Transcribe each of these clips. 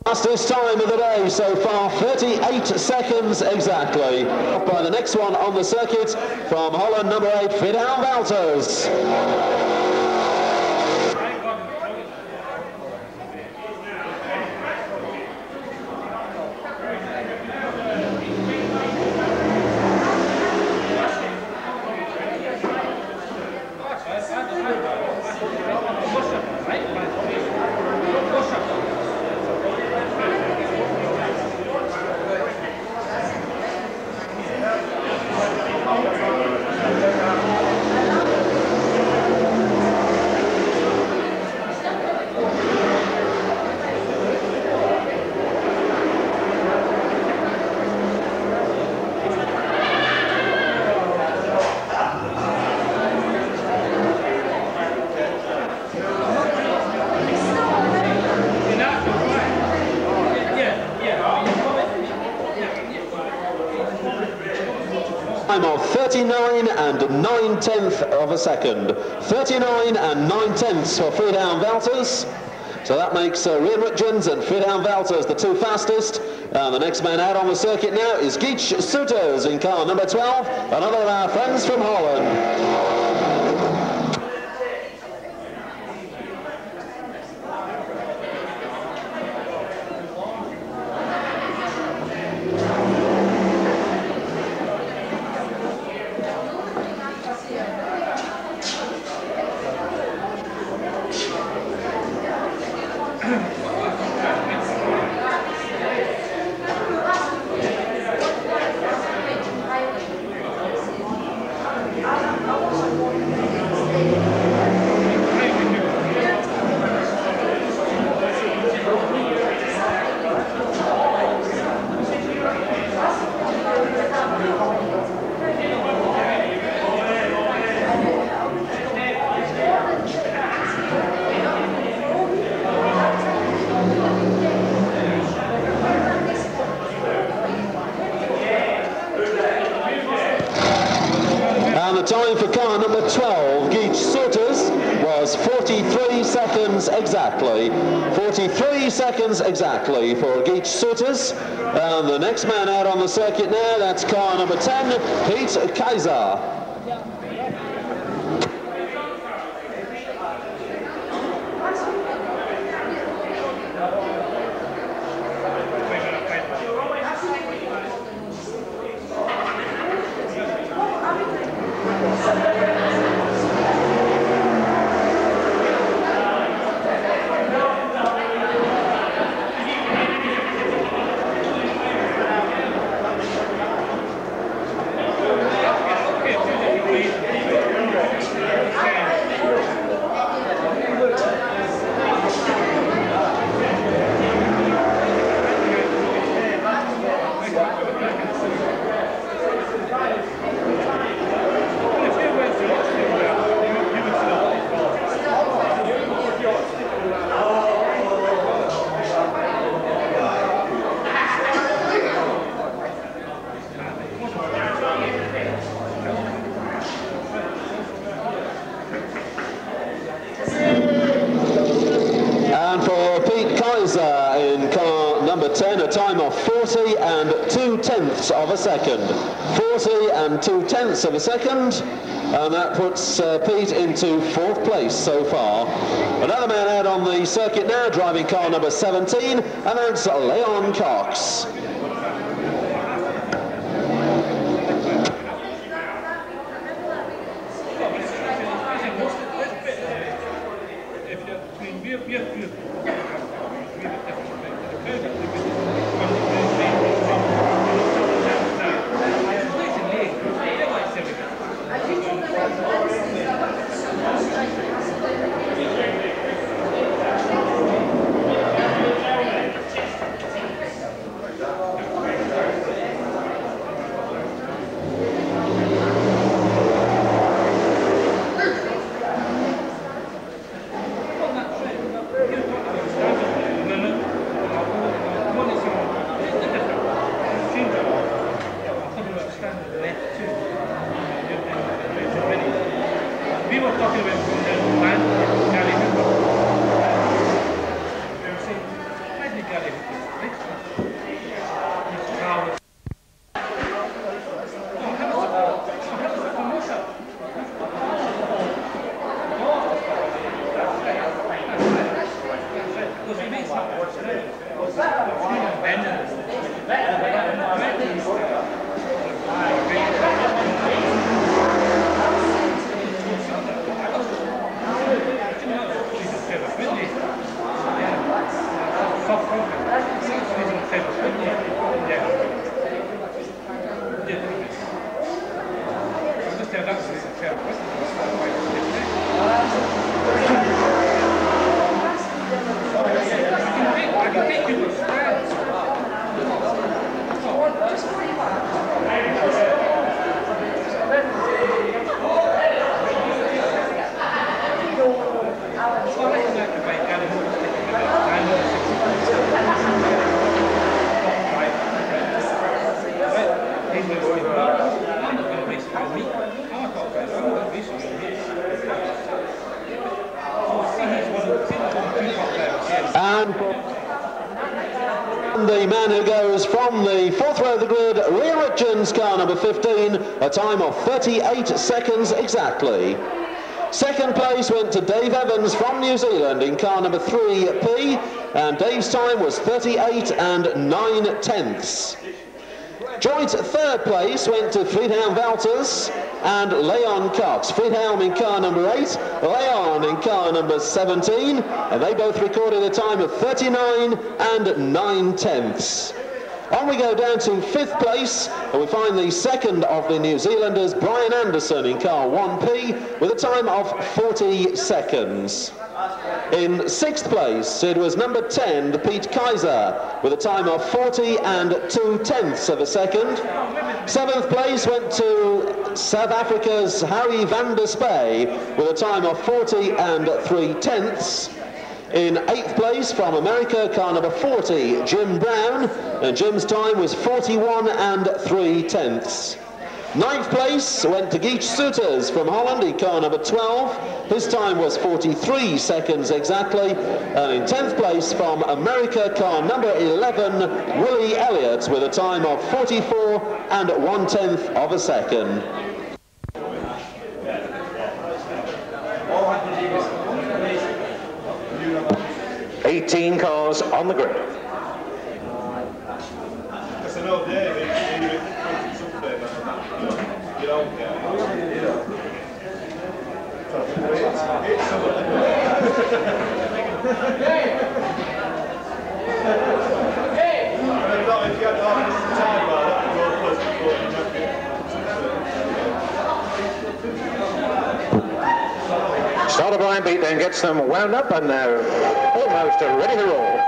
Fastest time of the day so far, 38 seconds exactly. By the next one on the circuit from Holland, number 8, Friedhelm Walters. Time of 39 and 9/10 of a second. 39 and 9/10 for Friedhelm Walters. So that makes Rian Richards and Friedhelm Walters the two fastest. The next man out on the circuit now is Geach Soeters in car number 12, another of our friends from Holland. The time for car number 12, Geach Soeters, was 43 seconds exactly. 43 seconds exactly for Geach Soeters. And the next man out on the circuit now, that's car number 10, Pete Kaiser. In car number 10, a time of 40 and 2/10 of a second. 40 and 2/10 of a second, and that puts Pete into 4th place so far. Another man out on the circuit now, driving car number 17, and that's Leon Cox. And the man who goes from the fourth row of the grid, Rhea Richards, car number 15, a time of 38 seconds exactly. Second place went to Dave Evans from New Zealand in car number 3P, and Dave's time was 38 9/10. Joint third place went to Friedhelm Walters and Leon Cox. Friedhelm in car number 8, Leon in car number 17, and they both recorded a time of 39 9/10. On we go down to fifth place, and we find the second of the New Zealanders, Brian Anderson in car 1P, with a time of 40 seconds. In sixth place, it was number 10, the Pete Kaiser, with a time of 40 2/10 of a second. Seventh place went to South Africa's Harry van der Spey, with a time of 40 3/10. In eighth place from America, car number 40, Jim Brown, and Jim's time was 41 3/10. Ninth place went to Geach Soeters from Holland in car number 12. His time was 43 seconds exactly. And in 10th place from America, car number 11, Willie Elliott, with a time of 44 1/10 of a second. $18 cars on the grid. Start a blind beat, then gets them wound up, and they're almost ready to roll.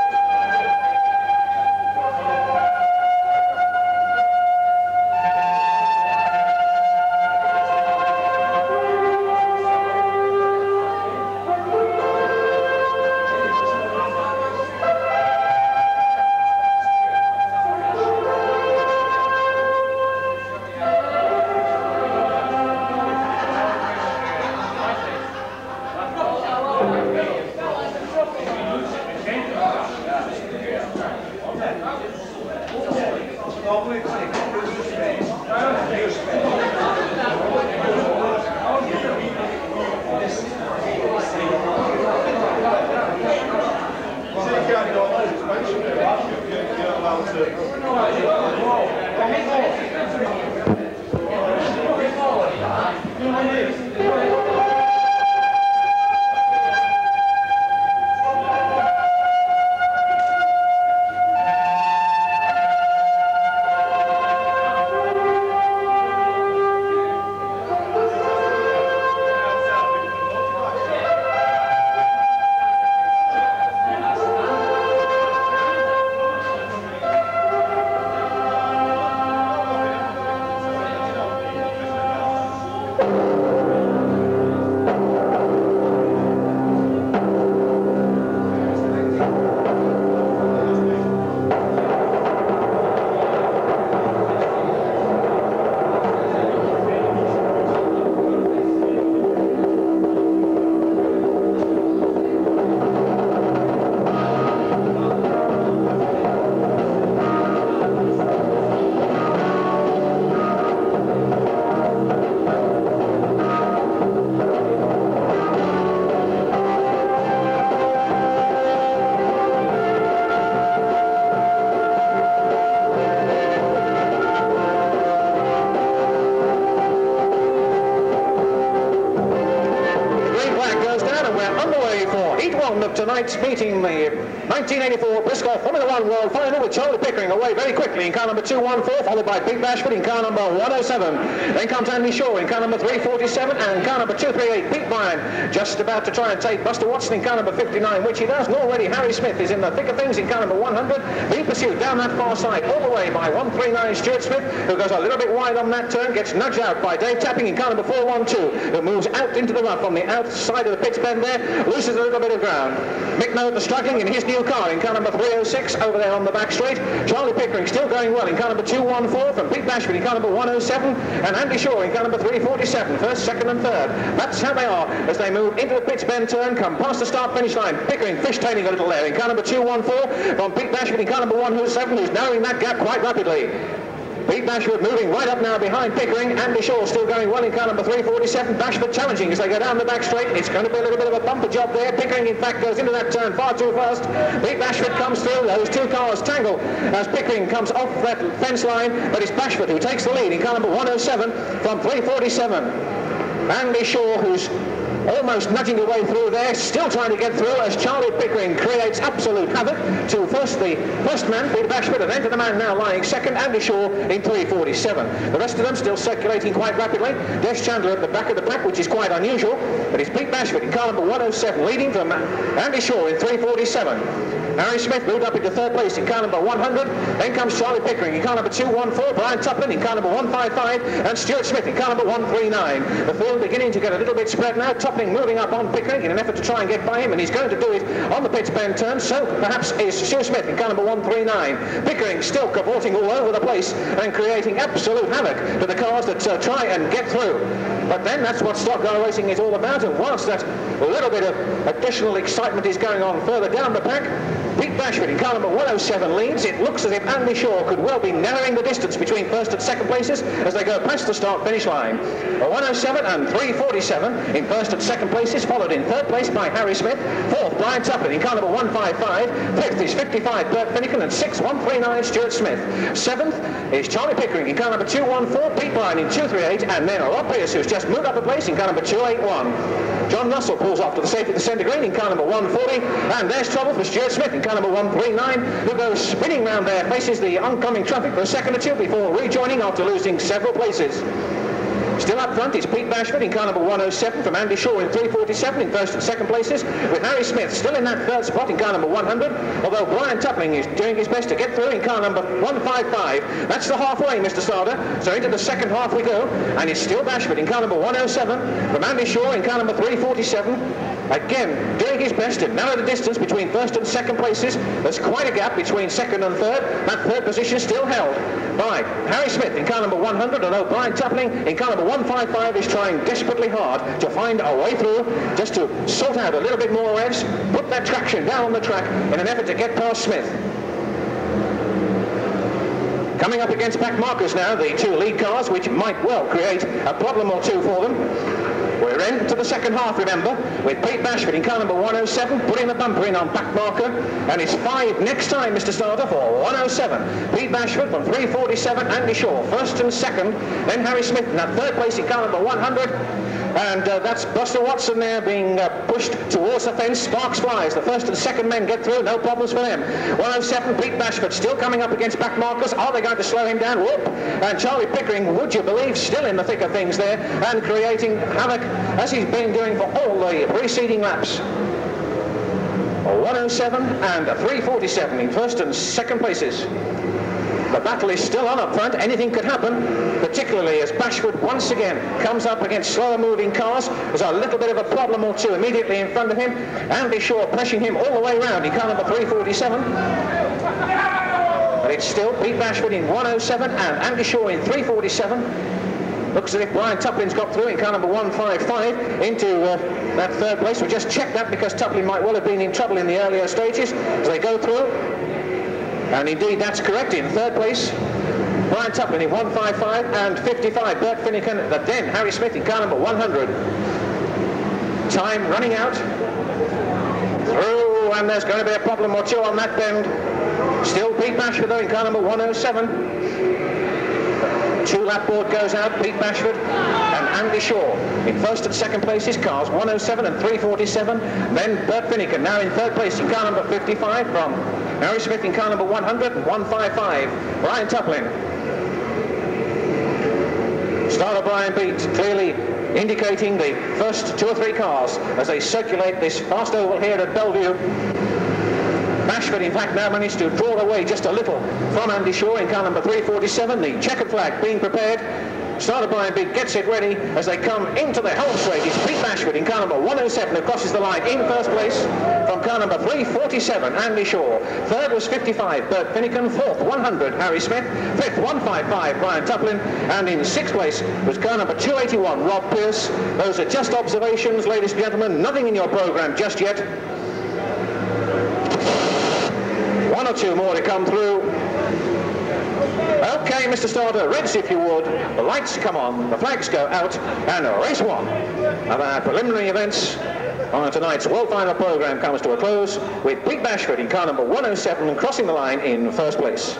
Of tonight's meeting, the 1984 BriSCA Formula 1 World Final, with Charlie Pickering away very quickly in car number 214, followed by Big Bashford in car number 107. Then comes Andy Shaw in car number 347, and car number 238, Pete Bryan, just about to try and take Buster Watson in car number 59, which he does. And already Harry Smith is in the thick of things in car number 100, being pursued down that far side all the way by 139 Stuart Smith, who goes a little bit wide on that turn, gets nudged out by Dave Tapping in car number 412, who moves out into the rough on the outside of the pit bend there, loses a little bit of ground. Mick Noble struggling in his new car in car number 306 over there on the back straight. Charlie Pickering still going well in car number 214 from Pete Bashford in car number 107, and Andy Shaw in car number 347, first, second and third. That's how they are as they move into the pits bend turn, come past the start finish line. Pickering fishtailing a little there in car number 214 from Pete Bashford in car number 107, who's narrowing that gap quite rapidly. Pete Bashford moving right up now behind Pickering. Andy Shaw still going well in car number 347. Bashford challenging as they go down the back straight. It's going to be a little bit of a bumper job there. Pickering, in fact, goes into that turn far too fast. Pete Bashford comes through. Those two cars tangle as Pickering comes off that fence line. But it's Bashford who takes the lead in car number 107 from 347. Andy Shaw, who's almost nudging the way through there, still trying to get through as Charlie Pickering creates absolute havoc to first the first man, Peter Bashford, and then to the man now lying second, Andy Shaw, in 347. The rest of them still circulating quite rapidly. Des Chandler at the back of the pack, which is quite unusual, but it's Pete Bashford in car number 107, leading from Andy Shaw in 347. Harry Smith moved up into third place in car number 100. Then comes Charlie Pickering in car number 214, Brian Tuplin in car number 155, and Stuart Smith in car number 139. The field beginning to get a little bit spread now. Tuplin moving up on Pickering in an effort to try and get by him, and he's going to do it on the pits bend turn, so perhaps is Stuart Smith in car number 139. Pickering still cavorting all over the place and creating absolute havoc to the cars that try and get through. But then that's what stock car racing is all about, and whilst that little bit of additional excitement is going on further down the pack, Pete Bashford in car number 107 leads. It looks as if Andy Shaw could well be narrowing the distance between first and second places as they go past the start finish line. 107 and 347 in first and second places, followed in third place by Harry Smith. Fourth, Brian Tuplin in car number 155. Fifth is 55, Bert Finnegan, and sixth, 139, Stuart Smith. Seventh is Charlie Pickering in car number 214, Pete Bryan in 238, and then Rob Pierce, who's just moved up a place in car number 281. John Russell pulls off to the safety of the centre green in car number 140, and there's trouble for Stuart Smith in car number 139, who goes spinning round there, faces the oncoming traffic for a second or two before rejoining after losing several places. Still up front is Pete Bashford in car number 107 from Andy Shaw in 347 in first and second places, with Harry Smith still in that third spot in car number 100, although Brian Tuplin is doing his best to get through in car number 155. That's the halfway, Mr. Starter, so into the second half we go, and it's still Bashford in car number 107 from Andy Shaw in car number 347. Again, doing his best to narrow the distance between first and second places. There's quite a gap between second and third. That third position still held by Harry Smith in car number 100, although Brian Tuplin in car number 155 is trying desperately hard to find a way through, just to sort out a little bit more revs, put that traction down on the track in an effort to get past Smith. Coming up against back markers now, the two lead cars, which might well create a problem or two for them. We're into the second half, remember, with Pete Bashford in car number 107, putting the bumper in on back marker, and it's 5 next time, Mr. Starter, for 107. Pete Bashford from 347, Andy Shaw, first and second, then Harry Smith in that third place in car number 100, and that's Buster Watson there being pushed towards the fence. Sparks flies. The first and second men get through, no problems for them. 107, Pete Bashford still coming up against back markers. Are they going to slow him down? Whoop! And Charlie Pickering, would you believe, still in the thick of things there and creating havoc as he's been doing for all the preceding laps. 107 and 347 in first and second places. The battle is still on up front. Anything could happen, particularly as Bashford once again comes up against slower moving cars. There's a little bit of a problem or two immediately in front of him. Andy Shaw pressing him all the way round in car number 347. But it's still Pete Bashford in 107 and Andy Shaw in 347. Looks as if Brian Tuplin's got through in car number 155 into that third place. We'll just check that because Tuplin might well have been in trouble in the earlier stages as they go through. And indeed, that's correct. In third place, Brian Tuplin in 155 and 55. Bert Finnegan, then Harry Smith in car number 100. Time running out. Through, and there's going to be a problem or two on that bend. Still Pete Bashford though in car number 107. Two-lap board goes out, Pete Bashford and Andy Shaw in first and second places, cars 107 and 347. Then Bert Finnegan now in third place in car number 55 from Harry Smith in car number 100 and 155. Brian Tuplin. Starter Brian Beat clearly indicating the first 2 or 3 cars as they circulate this fast oval here at Belle Vue. Bashford, in fact, now managed to draw away just a little from Andy Shaw in car number 347. The checkered flag being prepared. Starter Brian Big gets it ready as they come into the home straight. It's Pete Bashford in car number 107 who crosses the line in first place from car number 3, 47, Andy Shaw. Third was 55, Bert Finnegan. Fourth, 100, Harry Smith. Fifth, 155, Brian Tuplin. And in sixth place was car number 281, Rob Pierce. Those are just observations, ladies and gentlemen. Nothing in your program just yet. One or two more to come through. Okay, Mr. Starter, reds if you would. The lights come on, the flags go out, and race one of our preliminary events on tonight's World Final program comes to a close with Pete Bashford in car number 107 crossing the line in first place.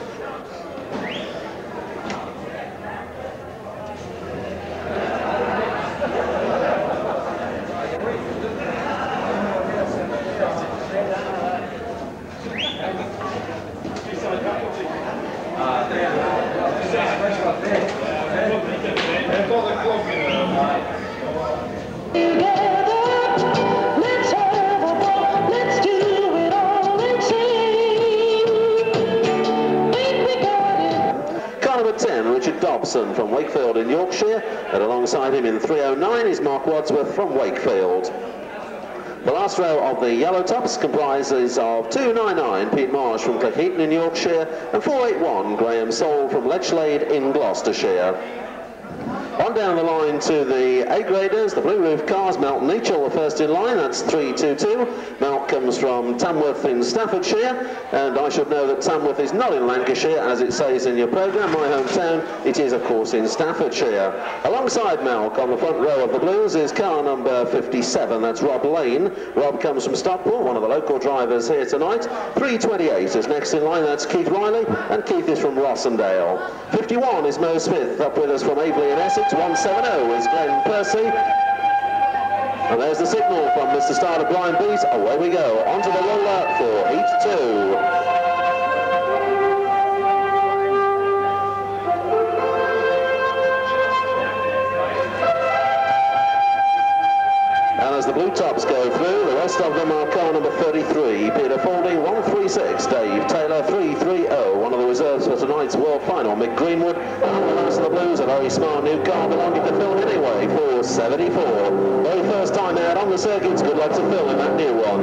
From Wakefield in Yorkshire, and alongside him in 309 is Mark Wadsworth from Wakefield. The last row of the yellow tops comprises of 299 Pete Marsh from Cleckheaton in Yorkshire and 481 Graham Soul from Lechlade in Gloucestershire. On down the line to the A graders, the blue roof cars, Melt Neachel the first in line, that's 322. Melt comes from Tamworth in Staffordshire, and I should know that Tamworth is not in Lancashire, as it says in your programme, my hometown. It is, of course, in Staffordshire. Alongside Melk on the front row of the blues is car number 57, that's Rob Lane. Rob comes from Stockport, one of the local drivers here tonight. 328 is next in line, that's Keith Riley, and Keith is from Rossendale. 51 is Mo Smith, up with us from Aveley in Essex. 170 is Glenn Percy. And there's the signal from Mr. Starter Blind Beat. Away we go, onto the roller for Heat 2. And as the blue tops go through, the rest of them are car number 33, Peter Faulding, 136, Dave Taylor, 330, one of the reserves for tonight's World Final, Mick Greenwood, and the last of the blues, a very smart new car belonging to Phil anyway, 474. Very first time out on the circuits, good luck to Phil in that new one.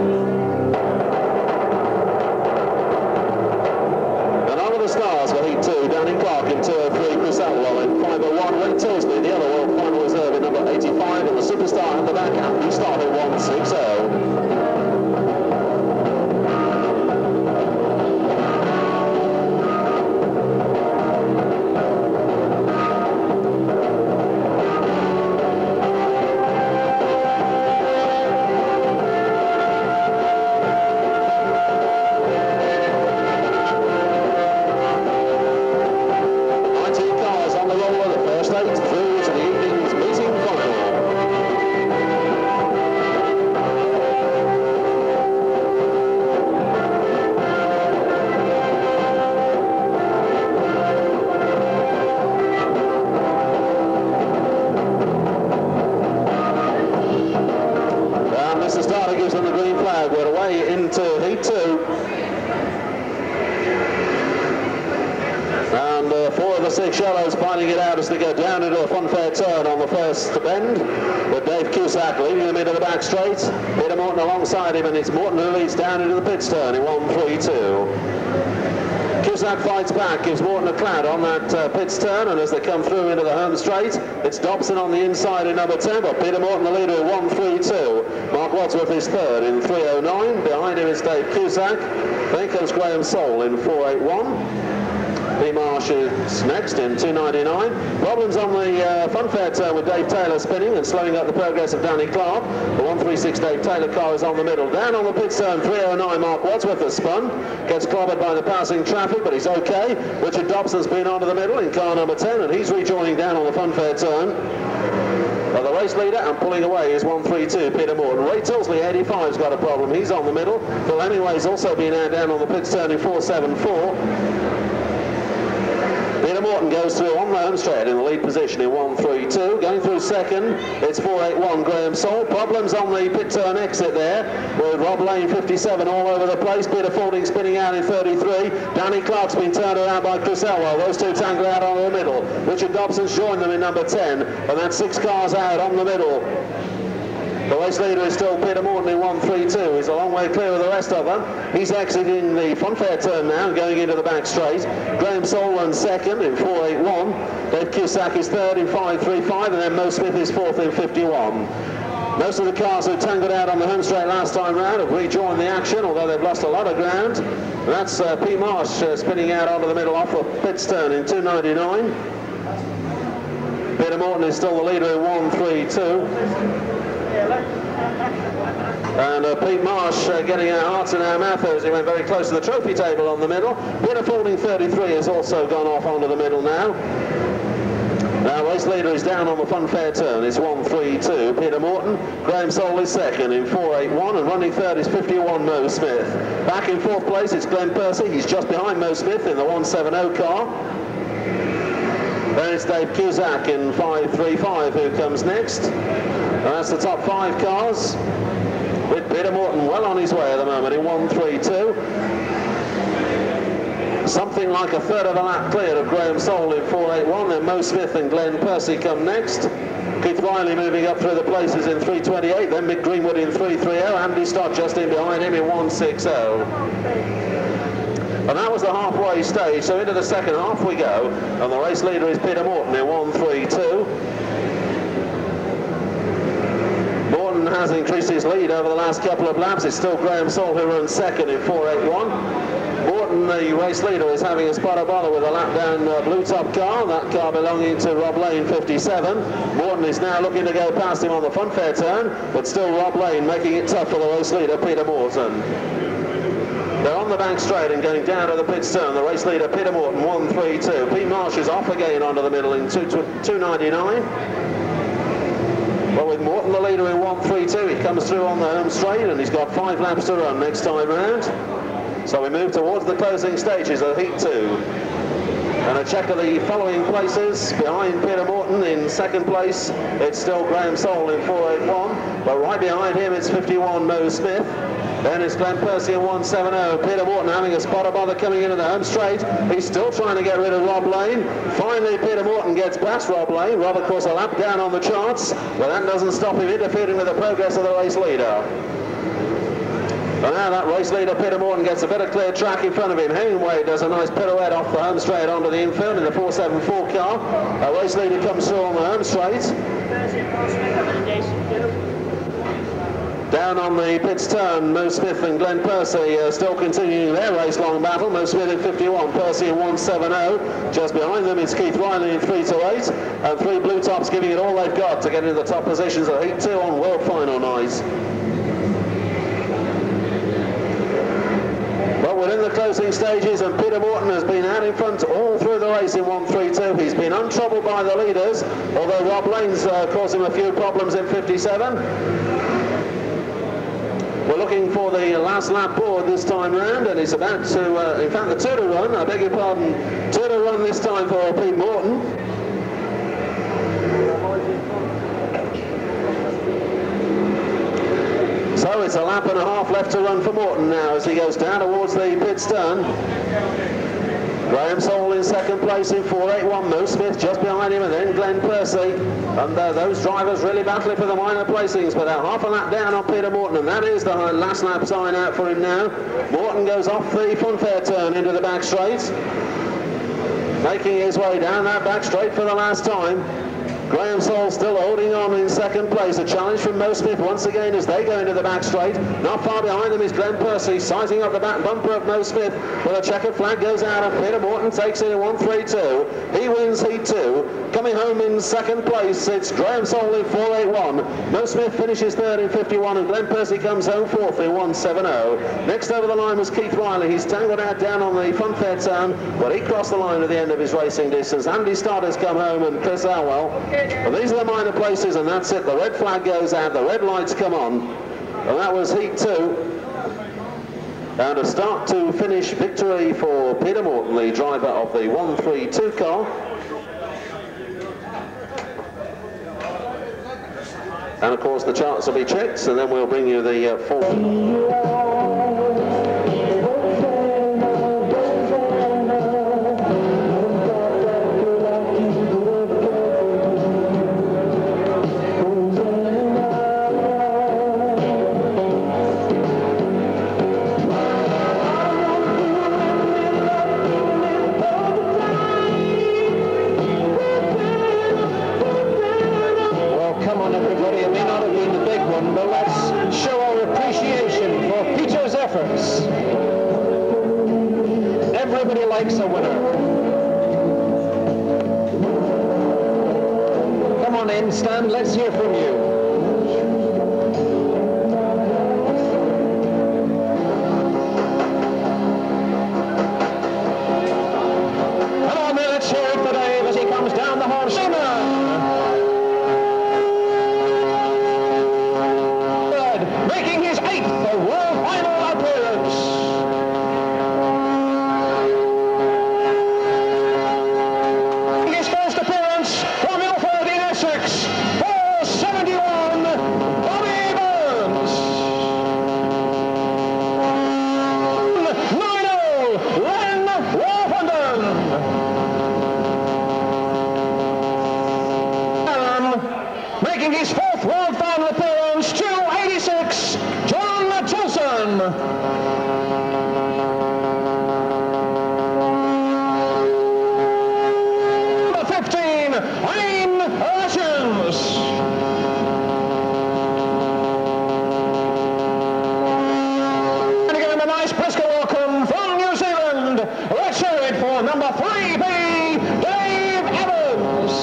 And on to the stars for Heat 2, Danny Clark in 203, Chris Atwell in 501, Ray Tilsley, the other World Final reserve in number 85, and the superstar at the back, Andy Starr in 160. Finding it out as they go down into a funfair turn on the first bend, with Dave Cusack leading them into the back straight. Peter Morton alongside him, and it's Morton who leads down into the pits turn in 132. Cusack fights back, gives Morton a clout on that pits turn, and as they come through into the home straight, it's Dobson on the inside in number 10, but Peter Morton the leader in 132. Mark Wadsworth is third in 309. Behind him is Dave Cusack. Then comes Graham Soul in 481. P. Marsh is next in 299. Problems on the funfair turn with Dave Taylor spinning and slowing up the progress of Danny Clark. The 136 Dave Taylor car is on the middle. Down on the pit turn, 309 Mark Wadsworth has spun. Gets clobbered by the passing traffic, but he's okay. Richard Dobson's been onto the middle in car number 10, and he's rejoining down on the funfair turn. But the race leader and pulling away is 132 Peter Morton. Ray Tilsley 85's got a problem. He's on the middle. Phil Hemingway's also been out down on the pit turn in 474. Peter Morton goes through on the home straight in the lead position in 132. Going through second, it's 481 Graham Soul. Problems on the pit turn exit there, with Rob Lane 57 all over the place. Peter Faulding spinning out in 33. Danny Clark's been turned around by Chris Elwell. Those two tangle out on the middle. Richard Dobson's joined them in number 10, and that's 6 cars out on the middle. The race leader is still Peter Morton in 1-3-2. He's a long way clear of the rest of them. He's exiting the funfair turn now, going into the back straight. Graham Solon second in 4-8-1. Dave Cusack is third in 5-3-5, and then Mo Smith is fourth in 51. Most of the cars who tangled out on the home straight last time round have rejoined the action, although they've lost a lot of ground. And that's Pete Marsh spinning out onto the middle off of pit stern in 2.99. Peter Morton is still the leader in 1-3-2. And Pete Marsh getting our hearts in our mouth as he went very close to the trophy table on the middle. Peter Fording 33 has also gone off onto the middle now. Now race leader is down on the funfair turn. It's 1-3-2. Peter Morton. Graham Soul is second in 4-8-1, and running third is 51 Mo Smith. Back in fourth place it's Glenn Percy. He's just behind Mo Smith in the 170 car. Then it's Dave Cusack in 5-3-5 who comes next. And that's the top 5 cars, with Peter Morton well on his way at the moment in 1-3-2. Something like a third of a lap cleared of Graham Soul in 4-8-1. Then Mo Smith and Glenn Percy come next. Keith Riley moving up through the places in 3.28. Then Mick Greenwood in 3.30. Andy Stott just in behind him in 1.60. And that was the halfway stage, so into the second half we go, and the race leader is Peter Morton in 1-3-2. Morton has increased his lead over the last couple of laps. It's still Graham Soul who runs second in 4.8-1. Morton, the race leader, is having a spot of bother with a lap down blue top car, that car belonging to Rob Lane 57. Morton is now looking to go past him on the funfair turn, but still Rob Lane making it tough for the race leader Peter Morton. They're on the back straight and going down to the pit stern. The race leader, Peter Morton, 1-3-2. Pete Marsh is off again onto the middle in 2.99. Well, with Morton the leader in 1-3-2, he comes through on the home straight, and he's got 5 laps to run next time round. So we move towards the closing stages of Heat 2. And a check of the following places. Behind Peter Morton in second place, it's still Graham Soul in 4.8-1. But right behind him, it's 51 Mo Smith. Then it's Glenn Percy in 1.70. Peter Morton having a spot of bother coming into the home straight. He's still trying to get rid of Rob Lane. Finally, Peter Morton gets past Rob Lane. Rob, of course, a lap down on the charts, but that doesn't stop him interfering with the progress of the race leader. And now that race leader, Peter Morton, gets a bit of clear track in front of him. Hemingway does a nice pirouette off the home straight onto the infield in the 4.74 car. A race leader comes through on the home straight. Down on the pits turn, Mo Smith and Glenn Percy still continuing their race-long battle. Mo Smith in 51, Percy in 1.70. Just behind them is Keith Riley in 3.28, and 3 blue tops giving it all they've got to get into the top positions of Heat 2 on World Final night. But we're in the closing stages, and Peter Morton has been out in front all through the race in 1.32. He's been untroubled by the leaders, although Rob Lane's caused him a few problems in 57. We're looking for the last lap board this time round, and it's about to, in fact, the 2 to run, I beg your pardon, 2 to run this time for Pete Morton. So it's a lap and a half left to run for Morton now as he goes down towards the pit stern. Graham Soul in second place in 4.8-1. Mo Smith just behind him, and then Glenn Percy. And those drivers really battling for the minor placings, but they're half a lap down on Peter Morton, and that is the last lap sign out for him now. Morton goes off the funfair turn into the back straight, making his way down that back straight for the last time. Graham Soul still holding on in second place. A challenge from Mo Smith once again as they go into the back straight. Not far behind them is Glenn Percy, sizing up the back bumper of Mo Smith. Well, a checkered flag goes out and Peter Morton takes it in 1.32. He wins Heat 2. Coming home in second place, it's Graham Soul in 4.8-1. Mo Smith finishes third in 51, and Glenn Percy comes home fourth in 1.70. Next over the line was Keith Riley. He's tangled out down on the funfair turn, but he crossed the line at the end of his racing distance. Andy Stott has come home, and Chris Alwell. But these are the minor places, and that's it. The red flag goes out, the red lights come on, and that was Heat 2. And a start to finish victory for Peter Morton, the driver of the 132 car. And of course the charts will be checked, and then we'll bring you the full. Blake's the winner. Come on in, Stan, let's hear from you. Come on then, let's hear it for Dave as he comes down the home straight. Making his 8th World Final appearance. His first appearance from Ilford in Essex, 471, Bobby Burns. 9-0, Len Wolfenden. Making his 4th World Final appearance, 286, John Tilson. Number 15, Aim Urchins. And again a nice BriSCA welcome from New Zealand. Let's hear it for number 3B, Dave Evans.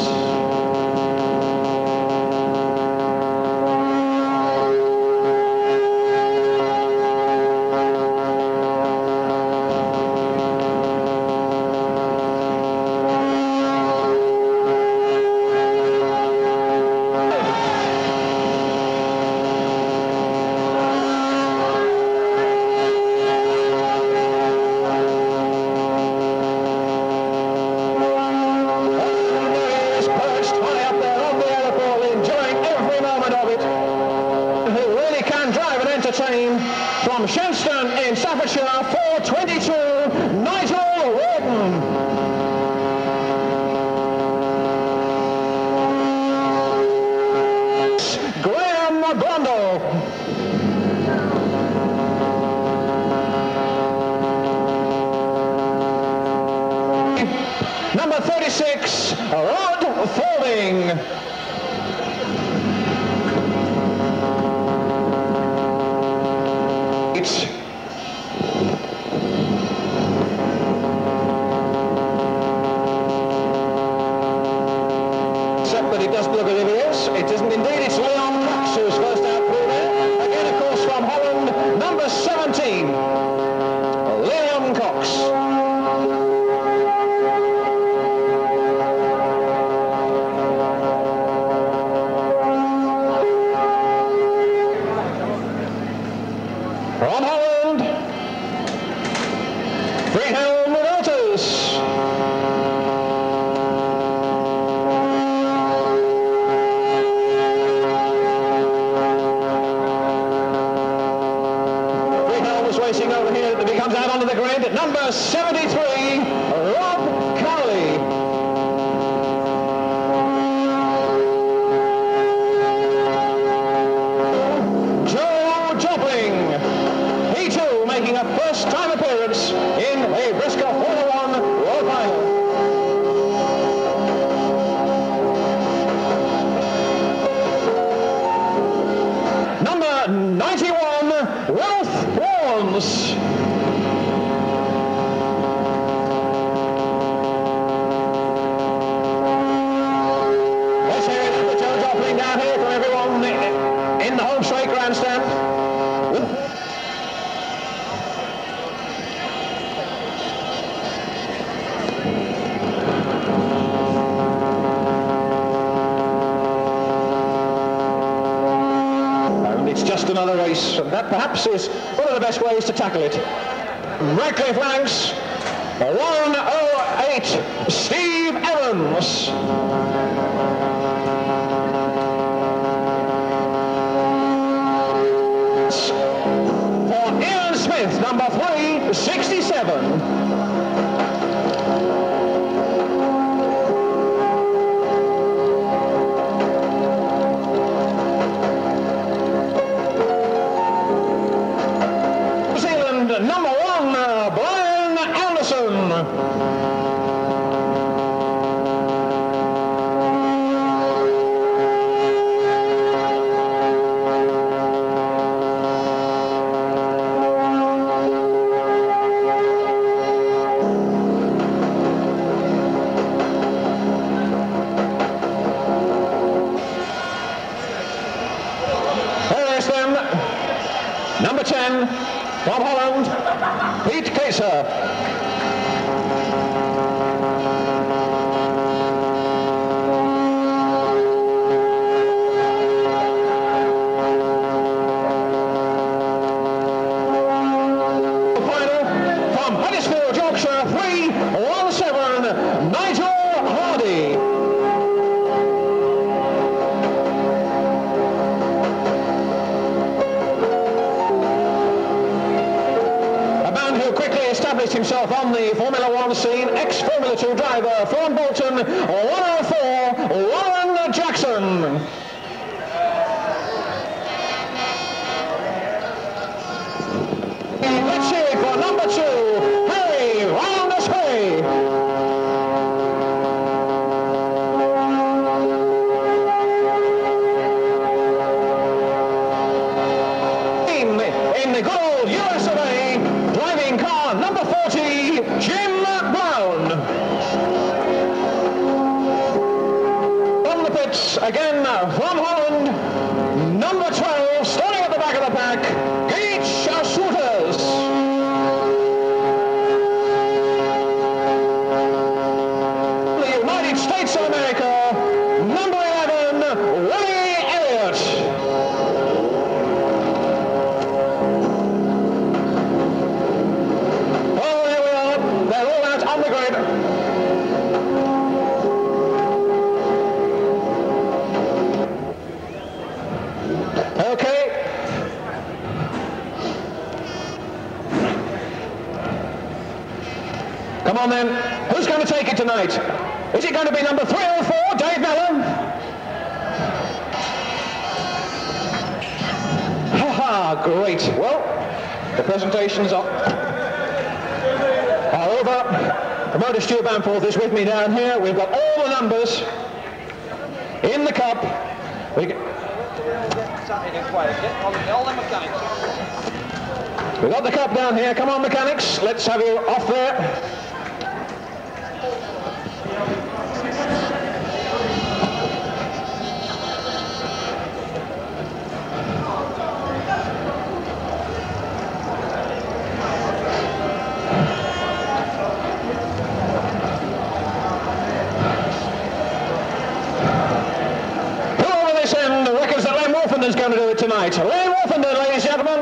From Shenstone in Staffordshire, 422, Nigel Wharton. Graham Blundell. Number 36, Rod Fording. But it doesn't look as if it is. It isn't indeed. It's Leon Cox who's first out through there. Again, of course, from Holland, number 17, Leon Cox. From Holland, Friedhelm Wilters. Racing over here that he comes out onto the grid at number 73, Rob Cowley. Joe Jopling, he too making a first time appearance in a BriSCA Formula 1 World Final. Number 91, Ralph Warnes. Let's hear it for Joe Jopling down here from everyone in the home straight grandstand. It's just another race, and that perhaps is one of the best ways to tackle it. Radcliffe ranks 108, Steve Evans. For Ian Smith, number 367. Number 1, Brian Anderson. Pete Kaser. Himself on the Formula One scene, ex-Formula 2 driver from Bolton, 104, Warren Jackson. Let's hear it for number 2, Harry Rounders Hay. In the good old US of A, driving car number 40, Jim Brown. On the pits again from Holland, number 12, starting at the back of the pack, Gage Shooters. The United States of America, number 11, Willie Elliott. Okay. Come on then. Who's going to take it tonight? Is it going to be number 304, Dave Mellon? Ha-ha, great. Well, the presentations are over. Promoter Stu Bamforth is with me down here. We've got all the numbers in the cup. We've got the cup down here. Come on, mechanics. Let's have you off there. Is going to do it tonight. Lane Wolfenden, ladies and gentlemen.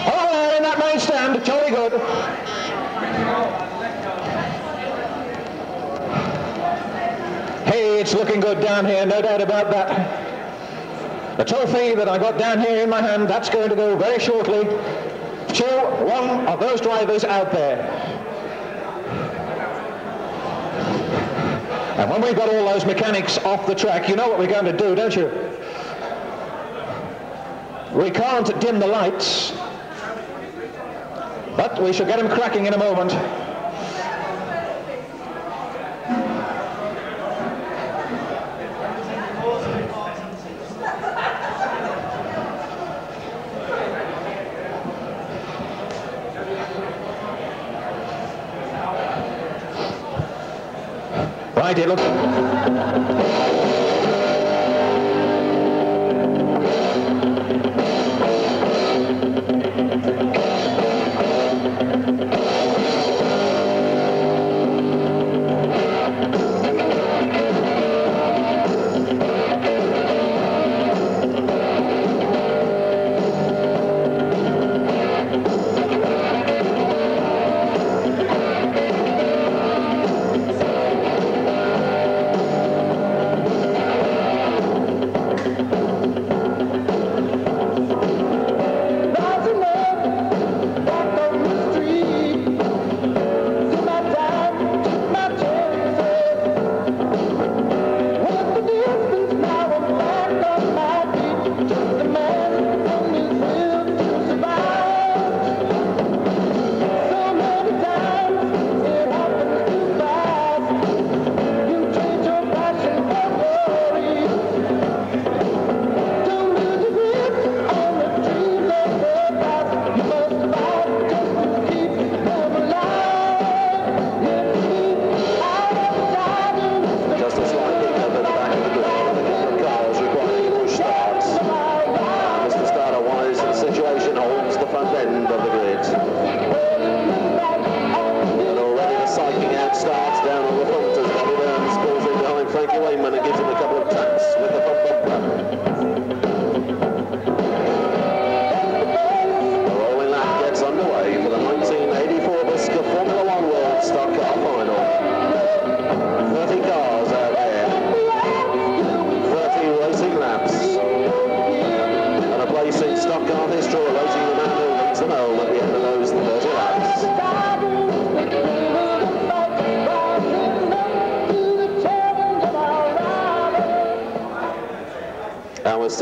Over there in that main stand, jolly good. Hey, it's looking good down here, no doubt about that. The trophy that I got down here in my hand, that's going to go very shortly to one of those drivers out there. And when we've got all those mechanics off the track, you know what we're going to do, don't you? We can't dim the lights, but we shall get them cracking in a moment. Right, it looks...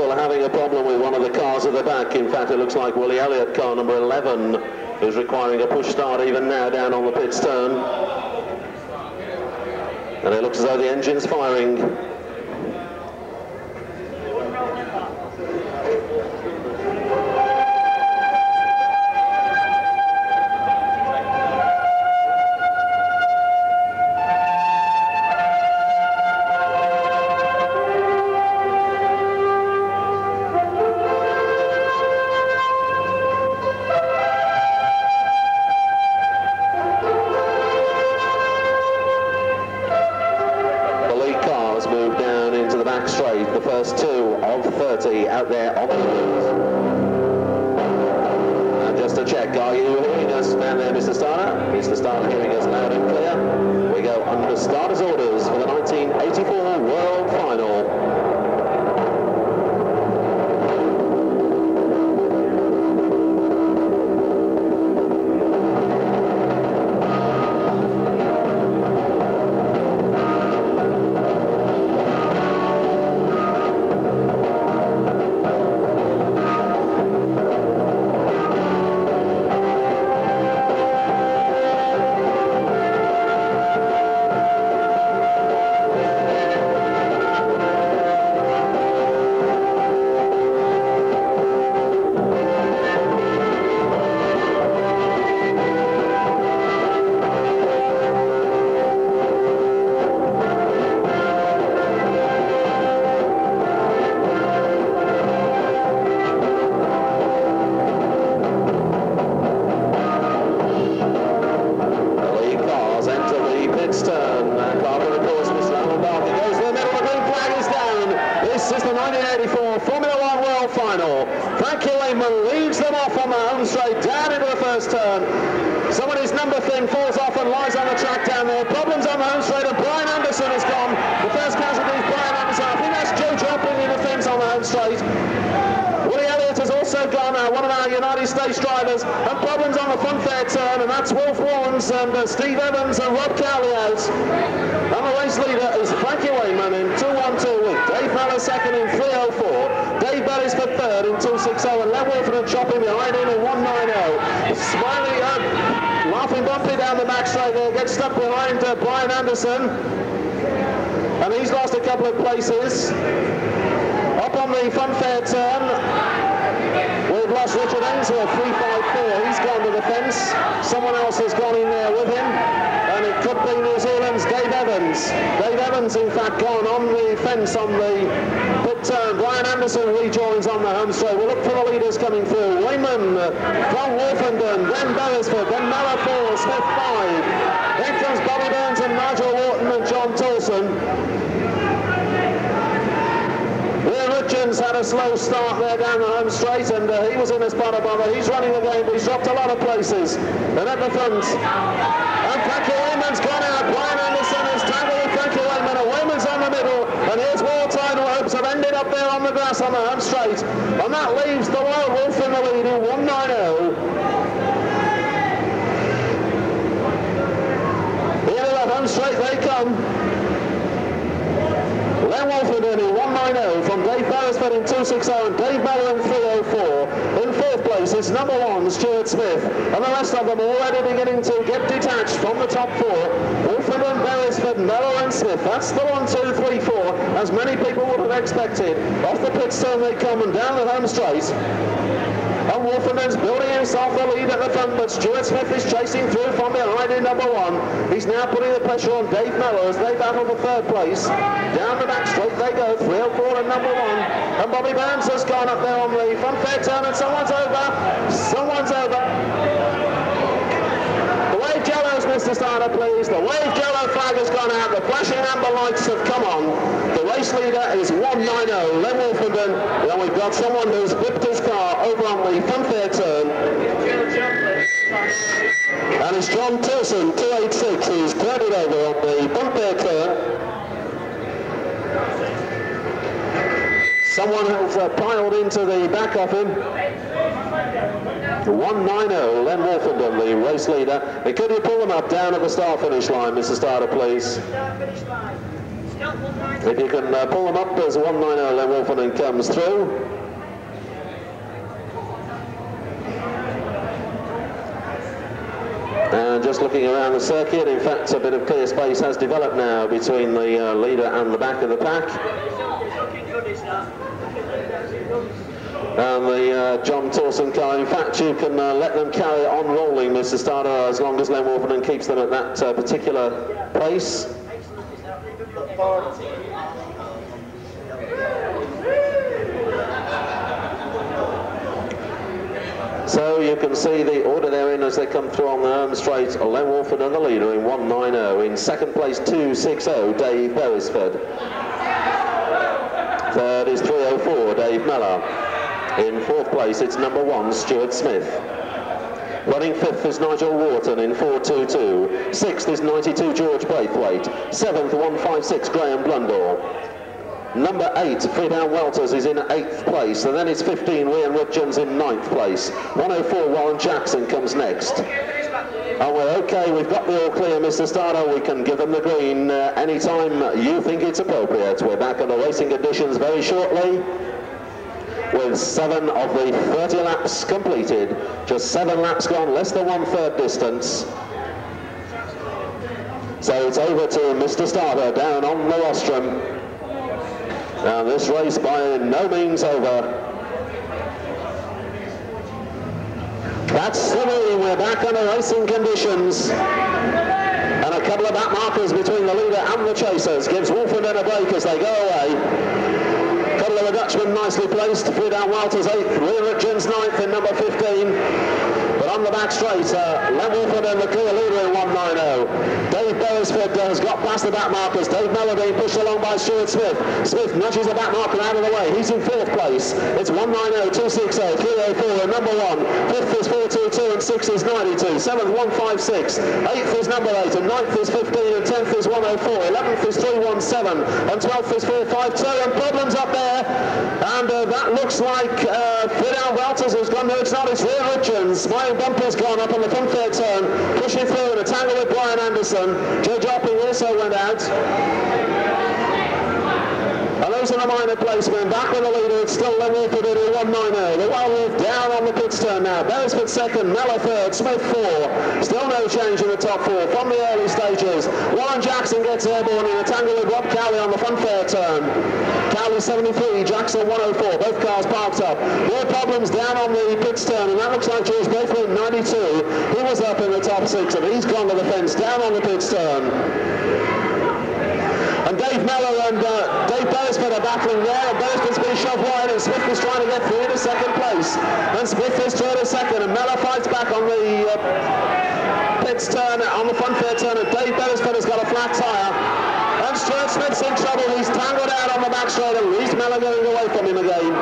still having a problem with one of the cars at the back. In fact, it looks like Willie Elliott, car number 11, is requiring a push start even now down on the pit stern. And it looks as though the engine's firing. The first two of 30 out there on the field. And just to check, are you hearing us down there, Mr. Starter? Mr. Starter hearing us loud and clear. We go under starter's orders for the 1984 World Final. Leads them off on the home straight, down into the first turn. Someone whose number thing falls off and lies on the track down there. Problems on the home straight, and Brian Anderson has gone. The first casualty is Brian Anderson. I think that's Joe jumping in the fence on the home straight. Willie Elliott has also gone, one of our United States drivers, and problems on the front fair turn, and that's Wolf Warrens and Steve Evans and Rob Cowley out. And the race leader is Frankie Wayman in 212 with Dave Mellor second in 304. Dave Beresford third in 260, and Len Wolfenden chopping behind him in 190. Smiley, laughing bumpy down the back straight there, gets stuck behind Brian Anderson, and he's lost a couple of places. Up on the front fair turn, we've lost Richard Ainsworth, 354. He's gone to the fence. Someone else has gone in there with him, and it could be New Zealand's Dave Evans. Dave Evans, in fact, gone on the fence on the pit turn. Brian Anderson rejoins on the home straight. We'll look for the leaders coming through. Wayman from Wolfenden, then Beresford, then Mellor 4, Smith 5. Then comes Bobby Burns and Nigel Wharton and John Tolson. Richards had a slow start there down the home straight, and he was in a spot above it. He's running the game, but he's dropped a lot of places. And at the front, and Frankie Wayman's gone out. Brian Anderson has tangled with Frankie Wayman, and Wayman's on the middle, and here's Wartime, who hopes have ended up there on the grass on the home straight. And that leaves the Wild Wolf in the lead in 190. Here to that home straight they come. Len Wolfenden in 190 from Dave Beresford in 260 and Dave Mellor in 304. In fourth place is number 1, Stuart Smith, and the rest of them already beginning to get detached from the top 4. Wolfenden, Beresford, Mellor and Smith. That's the 1, 2, 3, 4, as many people would have expected. Off the pit stone they come and down the home straight. And Wolfenden's building himself the lead at the front, but Stuart Smith is chasing through from behind in number 1. He's now putting the pressure on Dave Mellor as they battle for third place. Down the back straight they go, 304 and number 1. And Bobby Burns has gone up there on the front fair turn, and someone's over. Someone's over. The wave yellows, Mr. Starter, please. The wave yellow flag has gone out. The flashing amber lights have come on. The race leader is 190, Len Wolfenden. Then we've got someone who's whipped his car over on the front fair turn. And it's John Tolson, 286, who's cleared over on the front fair turn. Someone has piled into the back of him. 190, Len Wolfenden, the race leader. And could you pull them up down at the start-finish line, Mr. Starter, please? If you can pull them up as 190 Len Wolfenden comes through. And just looking around the circuit, in fact, a bit of clear space has developed now between the leader and the back of the pack. And the John Towson car, in fact, you can let them carry on rolling, Mr. Starter, as long as Len Wolfenden keeps them at that particular pace. So you can see the order they're in as they come through on the home straight. Len Wolfenden the leader in 190. In second place, 260, Dave Beresford. Third is 304, Dave Mellor. In fourth place, it's number 1, Stuart Smith. Running fifth is Nigel Wharton in 422. Sixth is 92, George Braithwaite. Seventh, 156, Graham Blundell. Number 8, Friedhelm Welters, is in 8th place, and then it's 15, Ian Richards in 9th place. 104, Warren Jackson comes next. And we're okay, we've got the all clear, Mr. Starter. We can give them the green anytime you think it's appropriate. We're back on the racing conditions very shortly, with 7 of the 30 laps completed. Just 7 laps gone, less than 1/3 distance. So it's over to Mr. Starter down on the rostrum. Now this race by no means over. That's the way, we're back on the racing conditions. And a couple of back markers between the leader and the chasers gives Wolfenden a break as they go away. A couple of the Dutchmen nicely placed. Friedhelm Welters 8th, Ian Richards 9th in number 15. But on the back straight, Len Wolfenden the clear leader in 190. Dave Beresford has got past the back markers. Dave Mellor being pushed along by Stuart Smith. Smith nudges the back marker out of the way. He's in 4th place. It's 190, 260, 304 and number 1. 5th is 422 and 6th is 92. 7th, 156. 8th is number 8 and 9th is 15 and 10th is 104. 11th is 317 and 12th is 452. And problems up there. And that looks like Friedhelm Welters has gone. No, it's not. It's Ian Richards. My bumper's gone up on the front third turn, pushing through in a tangle with Brian Anderson. Joe Jopping also went out. And those are the minor placemen. Back with the leader, it's still Len Wolfenden in 190. The Wild Wolf down on the pit turn now. Beresford second, Mellor third, Smith 4. Still no change in the top 4 from the early stages. Warren Jackson gets airborne in a tangle with Rob Cowley on the front third turn. Cowley 73, Jackson 104, both cars parked up. More problems down on the pit turn, and that looks like George Braithwaite 92. He was up in the top 6, and he's gone to the fence down on the pit turn. And Dave Mellor and Dave Beresford are battling there, and Beresford's been shoved wide, and Smith is trying to get through into 2nd place. And Smith is through to 2nd, and Mellor fights back on the pits turn, on the front third turn, and Dave Beresford has got a flat tyre. And Stuart Smith's in trouble. He's tangled out on the back straight, and Reece Mellor going away from him again.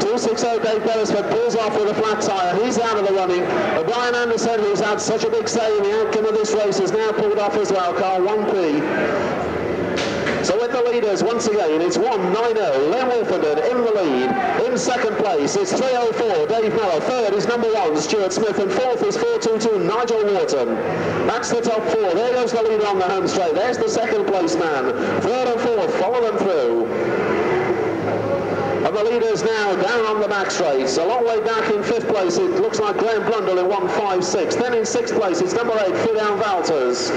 260, Dave Beresford pulls off with a flat tyre. He's out of the running. But Brian Anderson, who's had such a big say in the outcome of this race, has now pulled off as well. Car 1P. So with the leaders, once again, it's 190, Len Wolfenden in the lead. In 2nd place, it's 304, Dave Mellor. 3rd is number 1, Stuart Smith. And 4th is 422, Nigel Wharton. That's the top 4. There goes the leader on the home straight. There's the 2nd place man. 3rd and 4th, follow them through. And the leaders now down on the back straights. A long way back in 5th place, it looks like Graham Blundell in 156. Then in 6th place, it's number 8, Friedhelm Welters.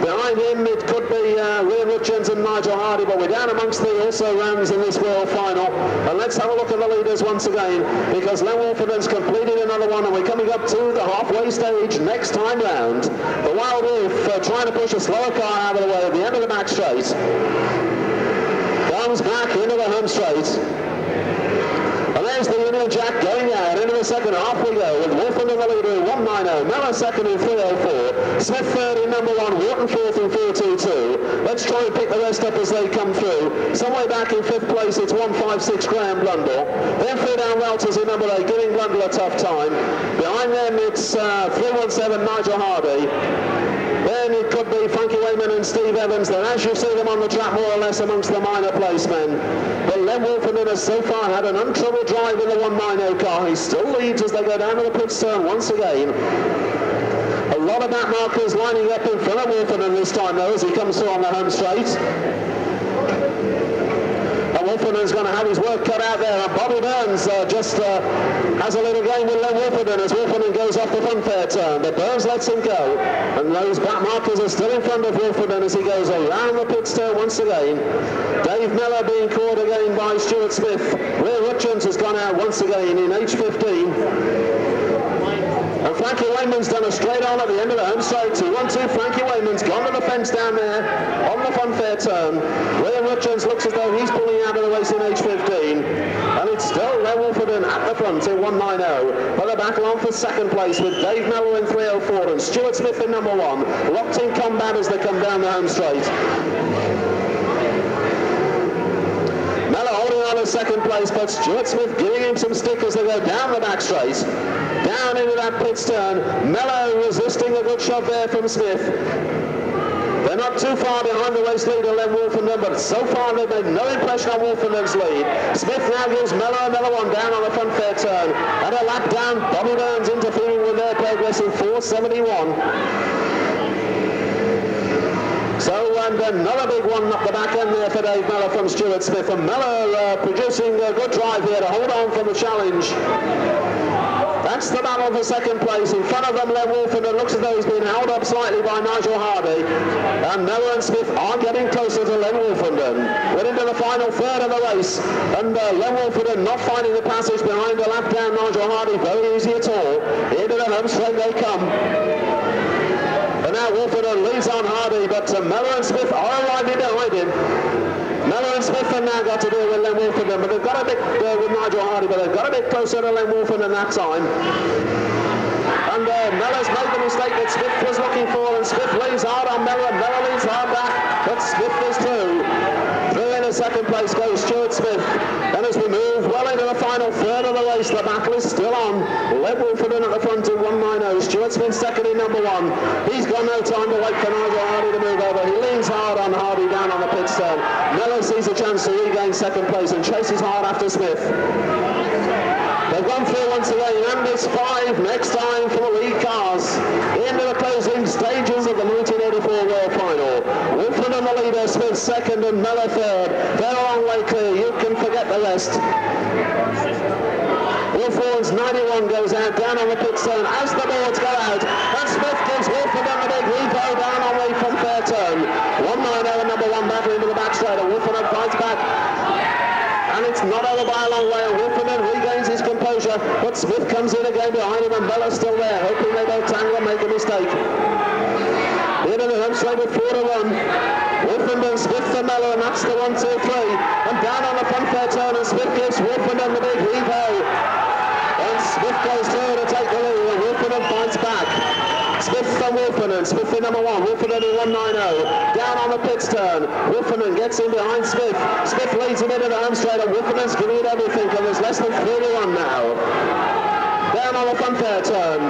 Behind him, it could be Ian Richards and Nigel Hardy, but we're down amongst the also-rans in this World Final. And let's have a look at the leaders once again, because Len Wolfenden's completed another one, and we're coming up to the halfway stage next time round. The Wild Wolf trying to push a slower car out of the way at the end of the back straight. Comes back into the home straight. And there's the Union Jack going out into the second half we go, with Wolfenden the leader in 190, Mellor second in 304, Smith third in number 1, Wharton fourth in 422. Let's try and pick the rest up as they come through. Somewhere back in 5th place, it's 156, Graham Blundell. Then Friedhelm Welters in number 8, giving Blundell a tough time. Behind them, it's 317, Nigel Hardy. Then it could be Frankie Wayman and Steve Evans. Then as you see them on the track, more or less amongst the minor placemen. But Len Wolfenden has so far had an untroubled drive in the 190 car. He still leads as they go down to the pit turn once again. A lot of back markers lining up in front of Wolfenden this time though, as he comes through on the home straight. Wolfenden's going to have his work cut out there, and Bobby Burns just has a little game with Len Wolfenden as Wolfenden goes off the funfair turn, but Burns lets him go, and those back markers are still in front of Wolfenden as he goes around the pits turn once again. Dave Miller being caught again by Stuart Smith. Ray Hutchins has gone out once again in H15. And Frankie Wayman's done a straight on at the end of the home straight. 2-1-2, Frankie Wayman's gone to the fence down there on the funfair turn. William Hutchins looks as though he's pulling out of the race in H15. And it's still Len Wolfenden at the front in 190. But the battle on for second place with Dave Mellor in 304 and Stuart Smith in number 1. Locked in combat as they come down the home straight. Mellor holding on in second place, but Stuart Smith giving him some stick as they go down the back straight. Down into that pits turn. Mellor resisting a good shot there from Smith. They're not too far behind the race leader, Len Wolfenden, but so far they've made no impression on Wolfenden's lead. Smith now gives Mellor another one down on the front fair turn. And a lap down, Bobby Burns interfering with their progress in 471. So, and another big one up the back end there for Dave Mellor from Stuart Smith. And Mellor producing a good drive here to hold on from the challenge. That's the battle for second place. In front of them, Len Wolfenden looks as though he's been held up slightly by Nigel Hardy. And Mellor and Smith are getting closer to Len Wolfenden. We're into the final third of the race. And Len Wolfenden not finding the passage behind a lap down Nigel Hardy very easy at all. Into the home straight they come. And now Wolfenden leads on Hardy, but Mellor and Smith are arriving behind him. Mellor and Smith have now got to deal with Len Wolfenden, but they've got a bit with Nigel Hardy, but they've got a bit closer to Len Wolfenden that time. And Mellor's made the mistake that Smith was looking for, and Smith leans hard on Mellor, and Mellor leans hard back, but Smith is through. Through into second place goes Stuart Smith. And as we move well into the final third of the race, the battle is still on. Len Wolfenden at the front in 190. Stuart Smith second in number 1. He's got no time to wait for Nigel Hardy to move over. He leans hard on Hardy down on the pit turn. Mellor sees a chance to regain second place and chases hard after Smith. They've gone through once again, and it's 5 next time for the lead cars. Into the closing stages of the 1984 World Final. Wolfenden the leader, Smith second and Mellor third. They're a long way clear, you can forget the rest. Wolfenden's 91 goes out down on the pit zone as the boards go out, and Smith gives Wolfenden the big repo down on the from fair turn. 190 and number 1 battle into the back straight, and Wolfenden fights back. And it's not over by a long way, and Wolfenden regains his composure, but Smith comes in again behind him, and Mellor's still there, hoping they don't tangle and make a mistake. Into the home straight with 4-1. Wolfenden, Smith and Mellor, and that's the 1, 2, 3. And down on the front fair turn, and Smith gives Wolfenden the big repo. And Smith goes through to take the lead, and Wolfenden fights back. Smith and Wolfenden, Smith in number 1, Wolfenden in 190. Down on the pits turn, Wolfenden gets in behind Smith. Smith leads him into the home straight, and Wolfenden's giving it everything, and there's less than 3-1 now. Down on the front fair turn.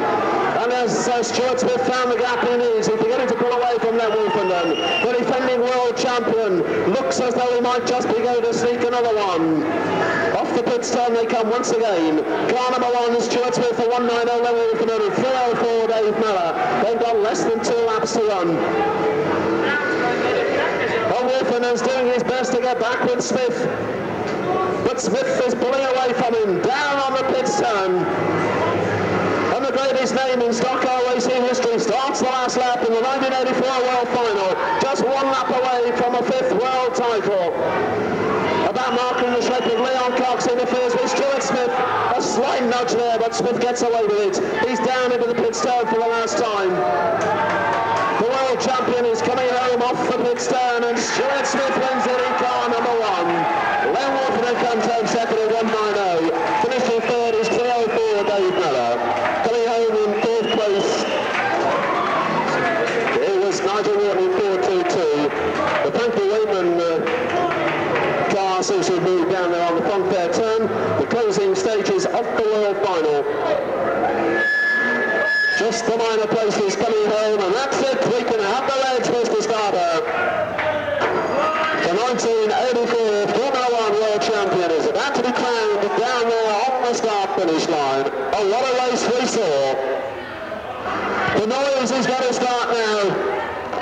And as Stuart Smith found the gap he needs, he's beginning to pull away from Len Wolfenden. The defending world champion looks as though he might just be going to sneak another one. Off the pits turn they come once again. Car number 1 is Stuart Smith for 190, Len Wolfenden, and 304 Dave Mellor. They've got less than 2 laps to run. And Wolfenden's doing his best to get back with Smith. But Smith is pulling away from him, down on the pits turn. And the greatest name in stock car racing history starts the last lap in the 1984 World Final, just 1 lap away from a 5th world title. About marking the shape of Leon Cox interferes with Stuart Smith. A slight nudge there, but Smith gets away with it. He's down into the pit turn for the last time. The world champion is coming home off the pit turn, and Stuart Smith wins it in car number 1. Len Wolfenden comes home second at 190. Finishing third is 304 Dave Mellor. Coming home in 4th place, it was Nigel Wharton in 422. The Frankie Wayman car seems to have moved down there on the front fair turn. The closing stages of the World Final. Just the minor places coming home, and that's it. We can have the legs, Mr. Starter. The 1984 Formula 1 World Champion is about to be crowned down there on the start-finish line. Oh, what a race we saw. The noise is going to start now.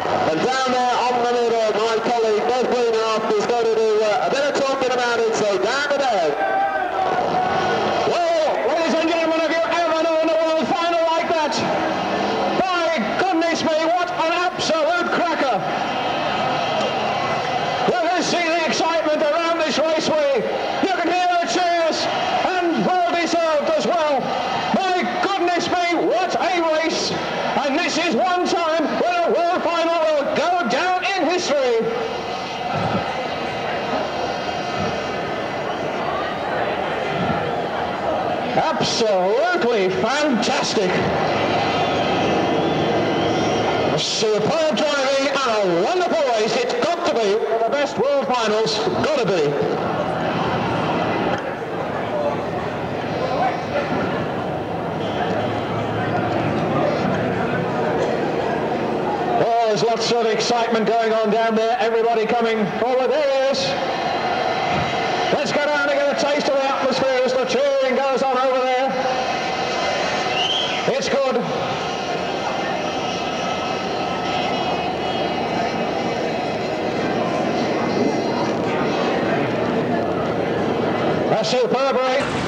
And down there on the middle, my colleague, Belle Vue, is going to do a bit of talking about it. So is one time when a world final will go down in history. Absolutely fantastic. Superb driving and a wonderful race. It's got to be one of the best world finals. Got to be. Oh, there's lots of excitement going on down there. Everybody coming forward. There he is. Let's go down and get a taste of the atmosphere as the cheering goes on over there. It's good. A superb race.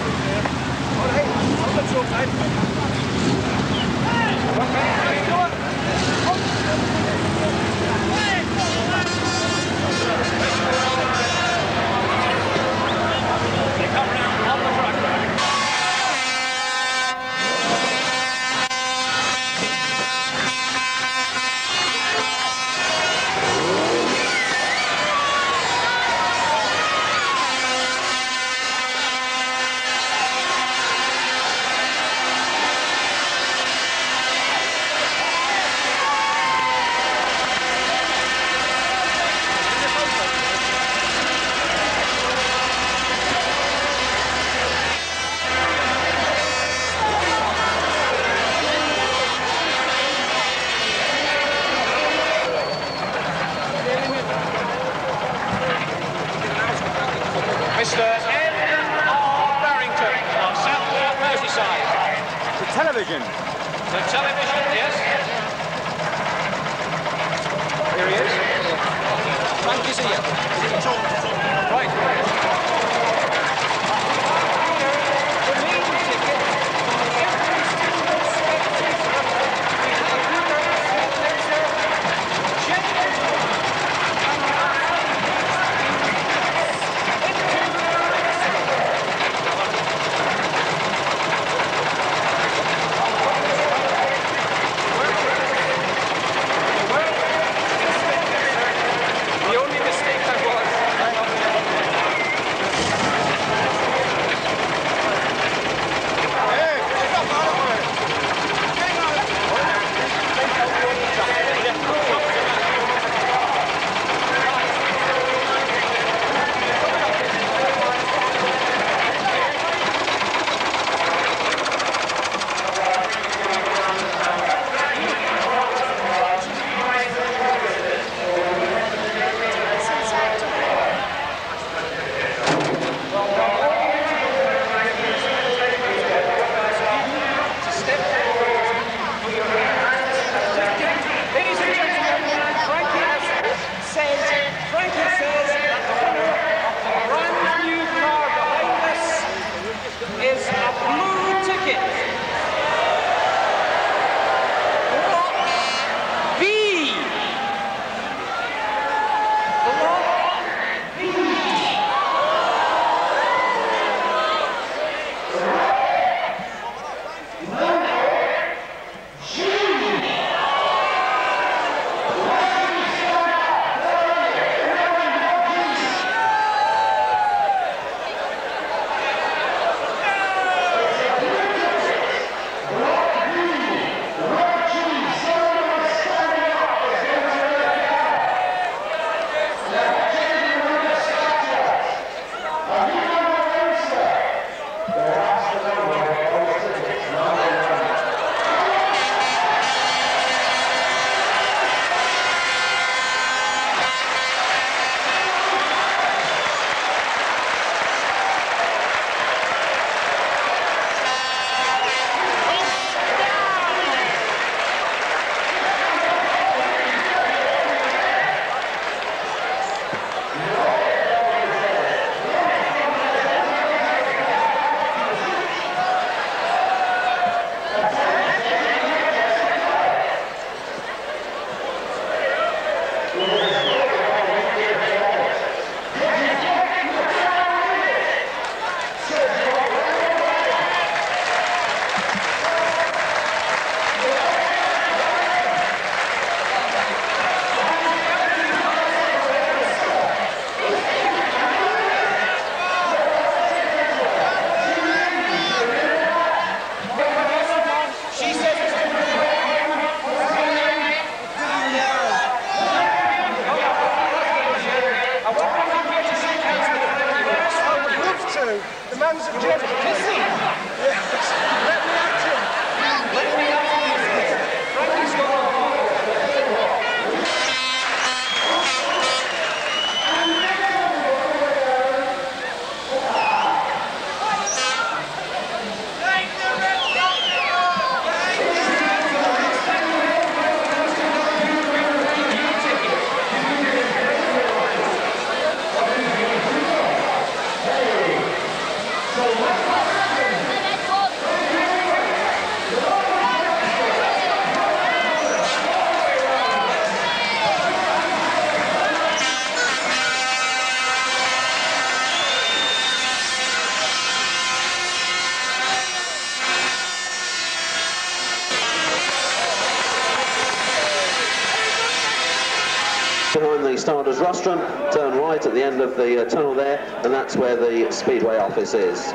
behind the Stardust rostrum, turn right at the end of the tunnel there, and that's where the Speedway office is.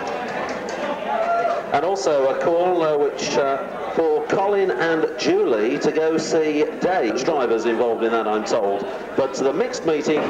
And also a call for Colin and Julie to go see Dave. Drivers involved in that, I'm told. But the mixed meeting...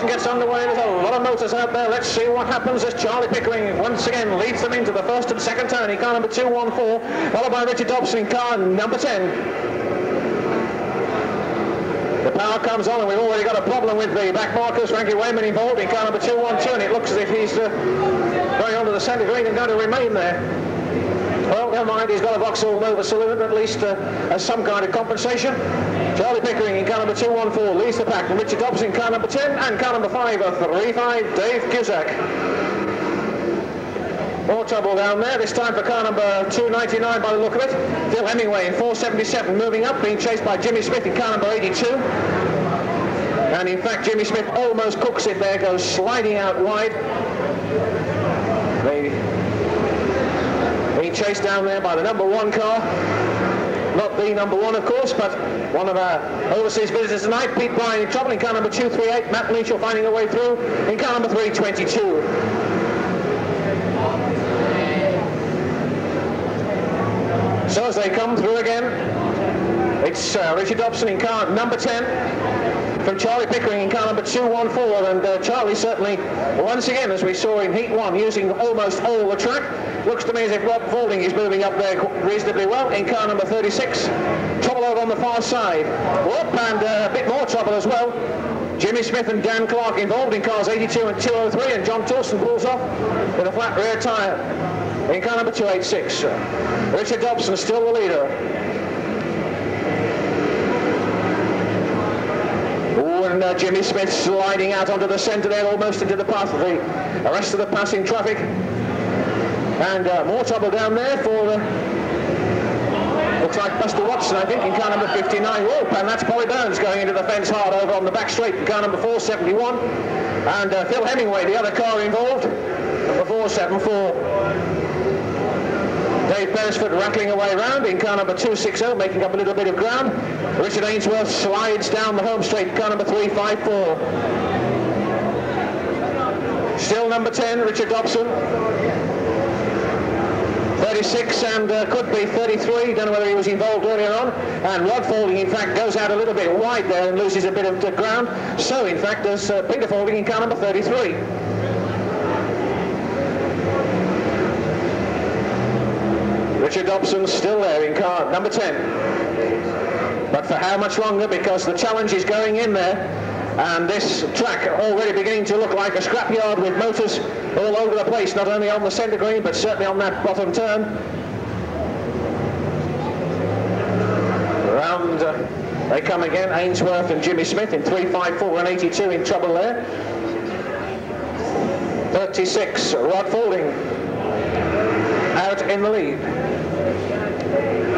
Gets underway. There's a lot of motors out there. Let's see what happens as Charlie Pickering once again leads them into the first and second turn in car number 214, followed by Richard Dobson in car number 10. The power comes on, and we've already got a problem with the back markers. Frankie Wayman involved in car number 212, and it looks as if he's going onto the centre green and going to remain there. Well, never mind, he's got a Vauxhall Nova saloon, at least as some kind of compensation. Charlie Pickering in car number 214 leads the pack, and Richard Dobson in car number 10, and car number 5, a 3-5, Dave Cusack. More trouble down there, this time for car number 299 by the look of it. Phil Hemingway in 477 moving up, being chased by Jimmy Smith in car number 82. And in fact, Jimmy Smith almost cooks it there, goes sliding out wide. Being chased down there by the number 1 car. Not the number 1, of course, but one of our overseas visitors tonight. Pete Bryan in trouble in car number 238. Matt Leachell finding a way through in car number 322. So as they come through again, it's Richard Dobson in car number 10 from Charlie Pickering in car number 214, and Charlie certainly, once again, as we saw in Heat 1, using almost all the track. Looks to me as if Rob Faulding is moving up there reasonably well in car number 36. Trouble over on the far side. Whoop, and a bit more trouble as well. Jimmy Smith and Dan Clark involved in cars 82 and 203, and John Torsten pulls off with a flat rear tyre in car number 286. Richard Dobson still the leader. And Jimmy Smith sliding out onto the centre there, almost into the path of the rest of the passing traffic. And more trouble down there for looks like Buster Watson, I think, in car number 59. Whoop, and that's Polly Burns going into the fence hard over on the back straight in car number 471. And Phil Hemingway, the other car involved, number 474. Dave Beresford rattling away round in car number 260, making up a little bit of ground. Richard Ainsworth slides down the home straight, car number 354. Still number 10, Richard Dobson. 36 and could be 33, don't know whether he was involved earlier on. And Rod Faulding, in fact, goes out a little bit wide there and loses a bit of ground. So, in fact, there's Peter Faulding in car number 33. Richard Dobson still there in car number 10. But for how much longer? Because the challenge is going in there. And this track already beginning to look like a scrapyard with motors all over the place, not only on the centre green, but certainly on that bottom turn. Round they come again, Ainsworth and Jimmy Smith in 354 and 82 in trouble there. 36, Rod Faulding out in the lead.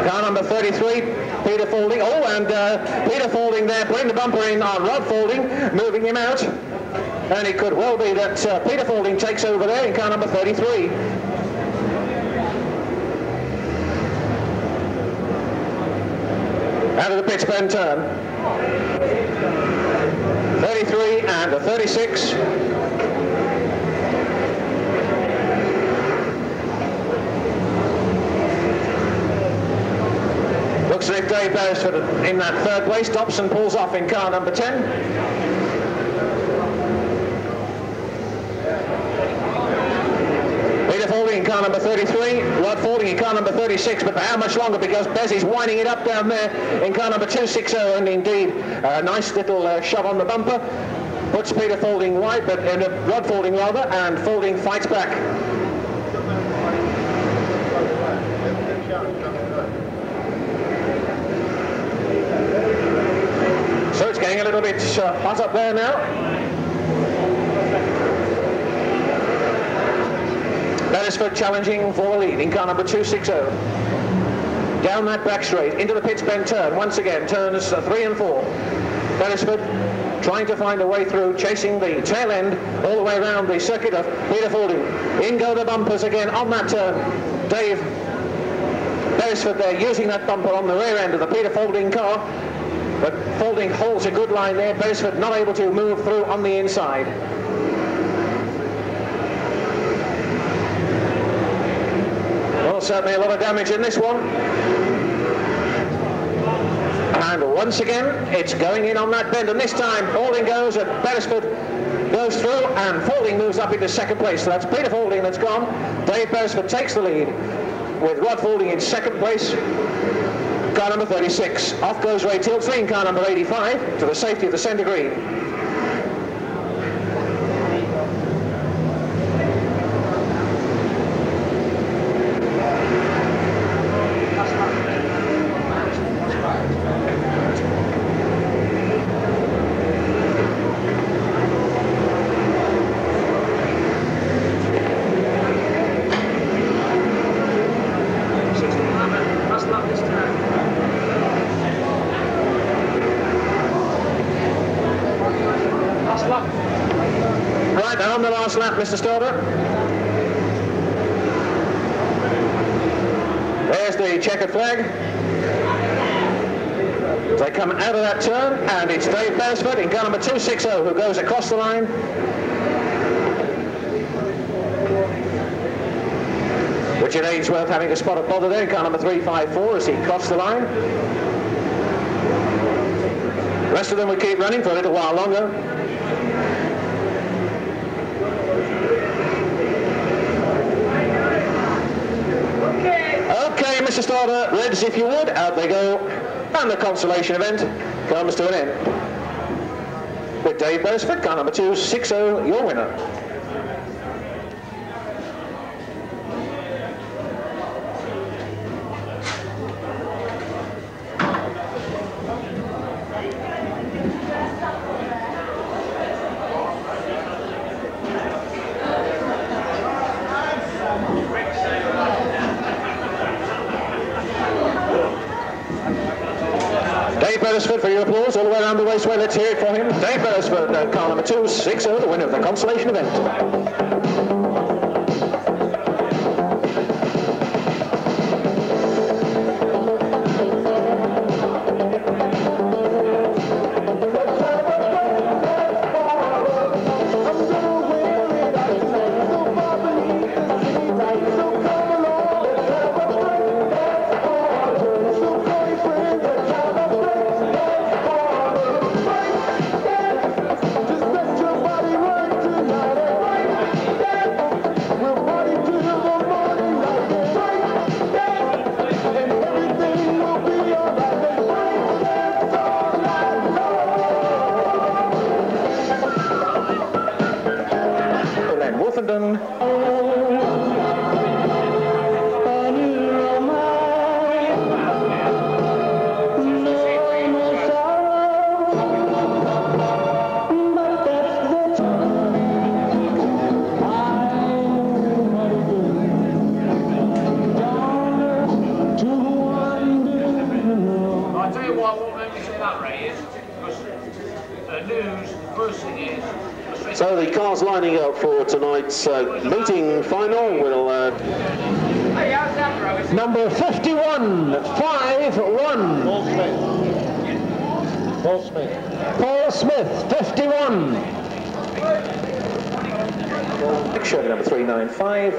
Car number 33. Peter Faulding. Oh, and Peter Faulding there, putting the bumper in on Rod Faulding, moving him out. And it could well be that Peter Faulding takes over there in car number 33. Out of the pits bend turn. 33 and a 36. Looks as if Dave Beresford in that third place. Dobson pulls off in car number 10. Peter Faulding in car number 33, Rod Faulding in car number 36, but for how much longer, because Bez is winding it up down there in car number 260, and indeed a nice little shove on the bumper. Puts Peter Faulding wide, but Rod Faulding rather, and Faulding fights back. So it's getting a little bit hot up there now. Beresford challenging for the lead in car number 260. Down that back straight, into the pits bend turn, once again, turns 3 and 4. Beresford trying to find a way through, chasing the tail end all the way around the circuit of Peter Faulding. In go the bumpers again on that turn. Dave Beresford there using that bumper on the rear end of the Peter Faulding car. But Faulding holds a good line there. Beresford not able to move through on the inside. Well, certainly a lot of damage in this one. And once again, it's going in on that bend. And this time, Faulding goes and Beresford goes through, and Faulding moves up into second place. So that's Peter Faulding that's gone. Dave Beresford takes the lead with Rod Faulding in second place. Car number 36. Off goes Ray Tilsley in car number 85 to the safety of the centre green. Right, and on the last lap, Mr. Stoddard. There's the checkered flag. They come out of that turn, and it's Dave Beresford in car number 260 who goes across the line. Richard Ainsworth having a spot of bother there in car number 354 as he crossed the line. The rest of them will keep running for a little while longer. Okay, Mr. Starter, Reds, if you would, out they go. And the consolation event comes to an end. With Dave Beresford, car number 260, your winner. Dave Beresford, for your applause all the way around the raceway. Let's hear it for him. Dave Beresford, car number 260, the winner of the consolation event. So the cars lining up for tonight's meeting final will... Number 51, 5-1. Paul Smith. Paul Smith, 51. Next show, number 395.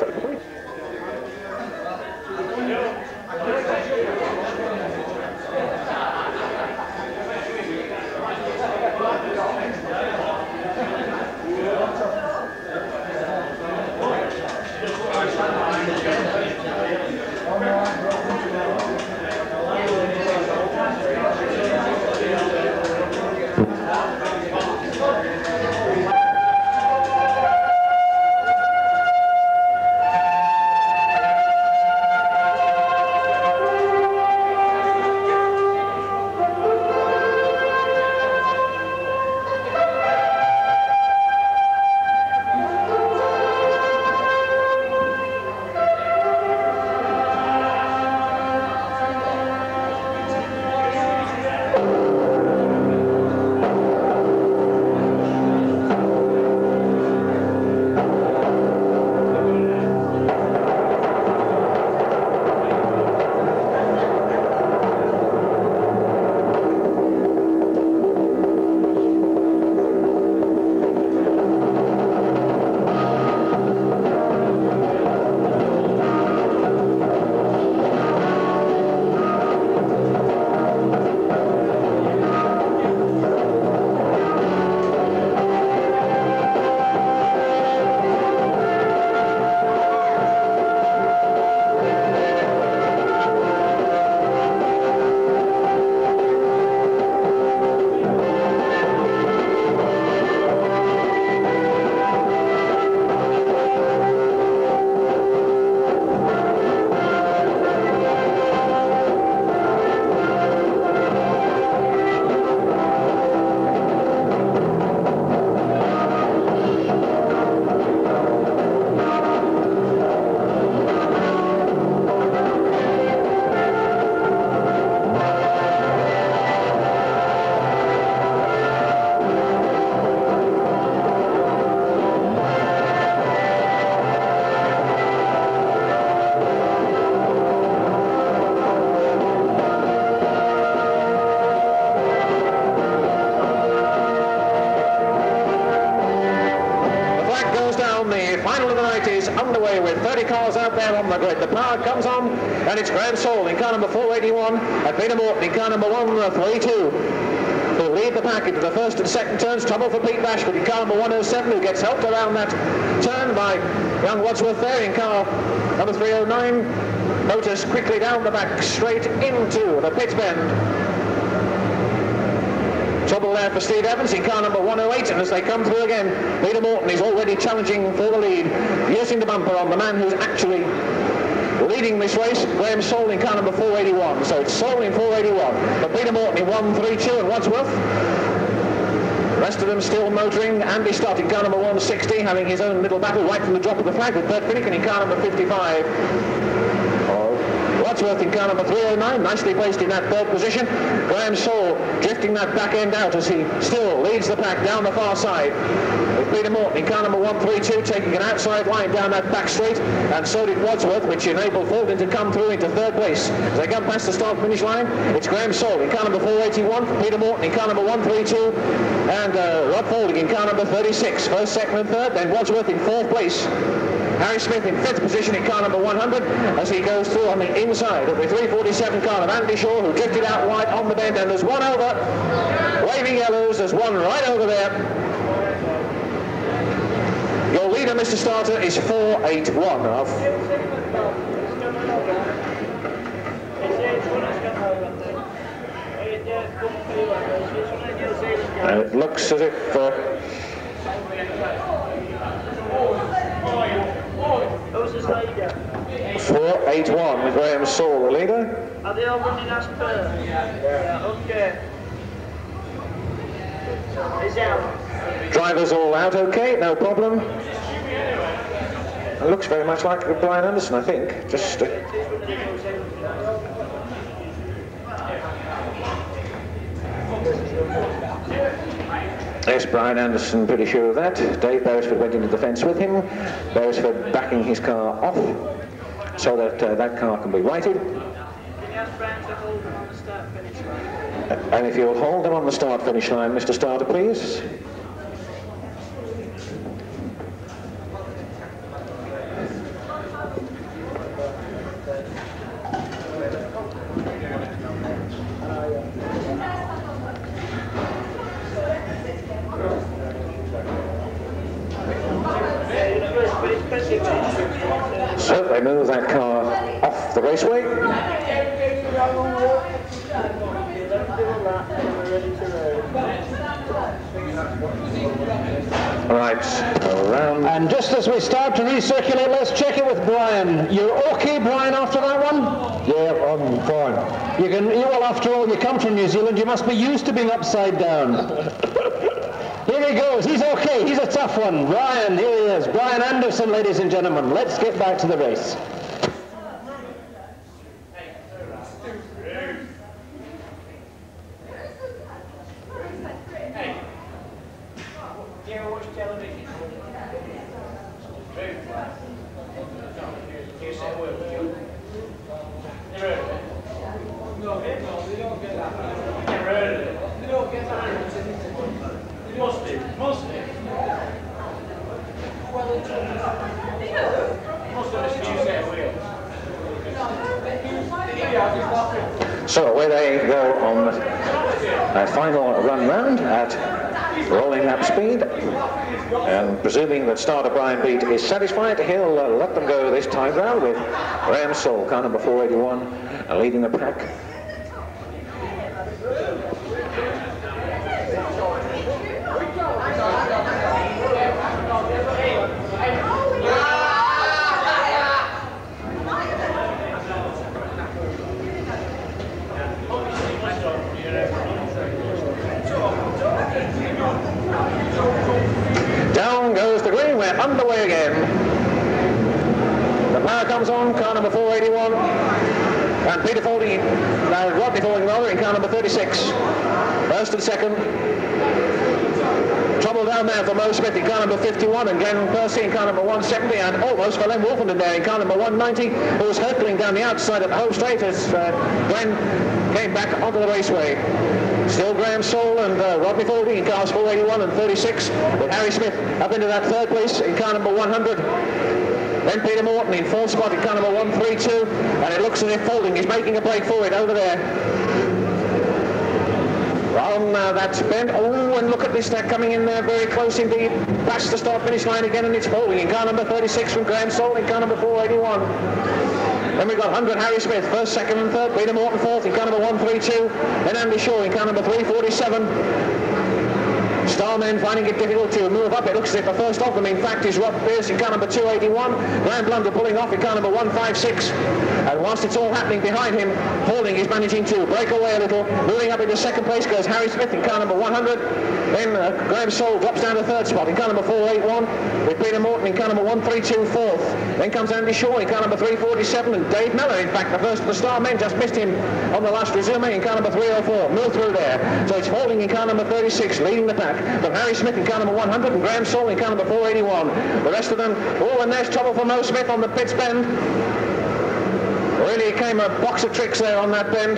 Underway with 30 cars out there on the grid. The power comes on, and it's Graham Soul in car number 481, and Peter Morton in car number 132. Who lead the pack into the first and second turns. Trouble for Pete Bashford in car number 107, who gets helped around that turn by young Wadsworth there in car number 309. Motors quickly down the back straight into the pit bend. Trouble there for Steve Evans in car number 108, and as they come through again, Peter Morton is already challenging for the lead, using the bumper on the man who's actually leading this race, Graham Soul in car number 481. So it's Soul in 481, but Peter Morton in 132 and Wadsworth. The rest of them still motoring. Andy Stott in car number 160, having his own little battle right from the drop of the flag with Bert Finnegan in car number 55. Wadsworth in car number 309, nicely placed in that third position. Graham Soul drifting that back end out as he still leads the pack down the far side. With Peter Morton in car number 132 taking an outside line down that back straight, and so did Wadsworth, which enabled Fulton to come through into third place. As they come past the start finish line, it's Graham Soul in car number 481, Peter Morton in car number 132, and Rod Faulding in car number 36. First, second and third, then Wadsworth in fourth place. Harry Smith in fifth position in car number 100 as he goes through on the inside of the 347 car of Andy Shaw, who drifted out wide on the bend, and there's one over. Waving yellows, there's one right over there. Your leader, Mr. Starter, is 481. And it looks as if 481 with Graham Saul, the leader. Are they all running as per? Yeah, okay. He's out. Drivers all out okay, no problem. It looks very much like Brian Anderson, I think. Just Yes, Brian Anderson, pretty sure of that. Dave Beresford went into the fence with him. Beresford backing his car off so that that car can be righted. Can you ask Brian to hold them on the start-finish line? And if you'll hold them on the start-finish line, Mr. Starter, please. So they move that car off the raceway. Right, around. And just as we start to recirculate, let's check it with Brian. You're okay, Brian, after that one? Yeah, I'm fine. Well, after all, you come from New Zealand, you must be used to being upside down. Here he goes, he's okay, he's a tough one. Brian, here he is. Brian Anderson, ladies and gentlemen. Let's get back to the race. So away they go on the final run round at rolling lap speed, and presuming that starter Brian Beat is satisfied, he'll let them go this time round with Graham Soul, car number 481, leading the pack. Down goes the green, we're underway again. The power comes on, car number 481. And Rodney Faulding rather, in car number 36. First and second. Trouble down there for Mo Smith in car number 51, and Glenn Percy in car number 170, and almost for Len Wolfenden there in car number 190, who was hurtling down the outside at home straight as Glenn came back onto the raceway. Still Graham Soul and Rodney Faulding in cars 481 and 36, with Harry Smith up into that third place in car number 100. Then Peter Morton in fourth spot in car number 132, and it looks as if Faulding is making a break for it over there. On that bend, oh, and look at this, they're coming in there very close indeed, past the start-finish line again, and it's Faulding in car number 36 from Graham Soul in car number 481. Then we've got 100 Harry Smith, first, second and third. Peter Morton fourth in car number 132. Then Andy Shaw in car number 347. Starmen finding it difficult to move up. It looks as if the first of them, in fact, is Rob Pearce in car number 281. Graham Blunder pulling off in car number 156. And whilst it's all happening behind him, Faulding is managing to break away a little. Moving up into second place goes Harry Smith in car number 100. Then Graham Soul drops down to third spot in car number 481, with Peter Morton in car number 132 fourth. Then comes Andy Shaw in car number 347, and Dave Mellor, in fact, the first of the Starmen, just missed him on the last resume in car number 304. Moved through there. So it's Faulding in car number 36, leading the pack. But Harry Smith in car number 100 and Graham Soul in car number 481. The rest of them, oh, and there's trouble for Mo Smith on the pits bend. Really came a box of tricks there on that bend.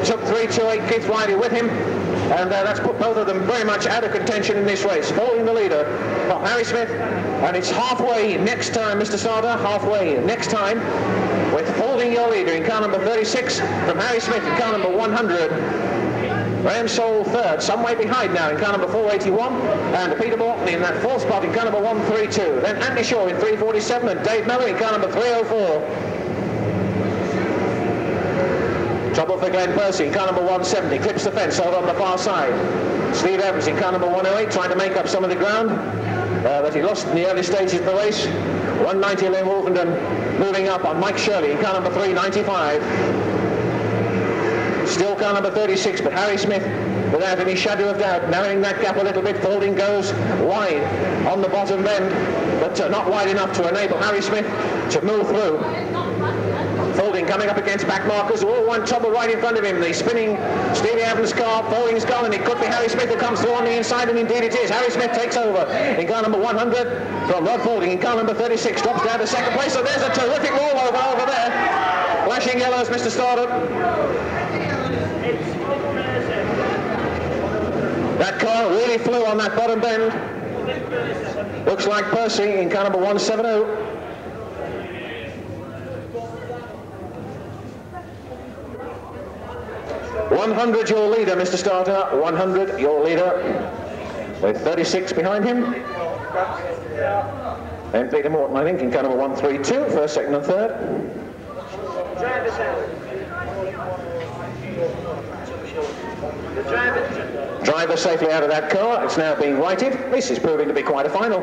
Took 328 Keith Riley with him, and that's put both of them very much out of contention in this race. Faulding the leader from Harry Smith, and it's halfway next time, Mr. Sarda, halfway next time, with Faulding your leader in car number 36 from Harry Smith in car number 100. Graham Soul third, some way behind now in car number 481, and Peter Morton in that fourth spot in car number 132. Then Andy Shaw in 347, and Dave Mellor in car number 304. Trouble for Glenn Percy in car number 170, clips the fence over on the far side. Steve Evans in car number 108, trying to make up some of the ground that he lost in the early stages of the race. 190 Len Wolfenden moving up on Mike Shirley in car number 395. Still car number 36, but Harry Smith, without any shadow of doubt, narrowing that gap a little bit. Faulding goes wide on the bottom bend, but not wide enough to enable Harry Smith to move through. Faulding Folding coming up against back markers, all one trouble right in front of him. The spinning Stevie Evans car, Folding's gone, and it could be Harry Smith who comes through on the inside, and indeed it is. Harry Smith takes over in car number 100 from Rod Folding. In car number 36 drops down to second place, so there's a terrific rollover over there. Flashing yellows, Mr. Stoddard. That car really flew on that bottom bend. Looks like Percy in car number 170. 100 your leader, Mr. Starter. 100 your leader. With 36 behind him. And Peter Morton, I think, in car number 132, first, second and third. Driver safely out of that car. It's now being righted. This is proving to be quite a final.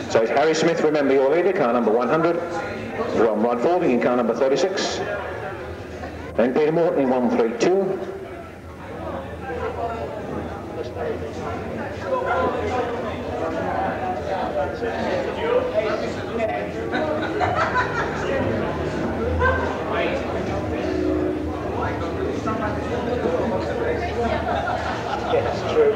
So it's Harry Smith, remember your leader, car number 100. From Rod Folding in car number 36. Then Peter Morton in 132. Yes, true.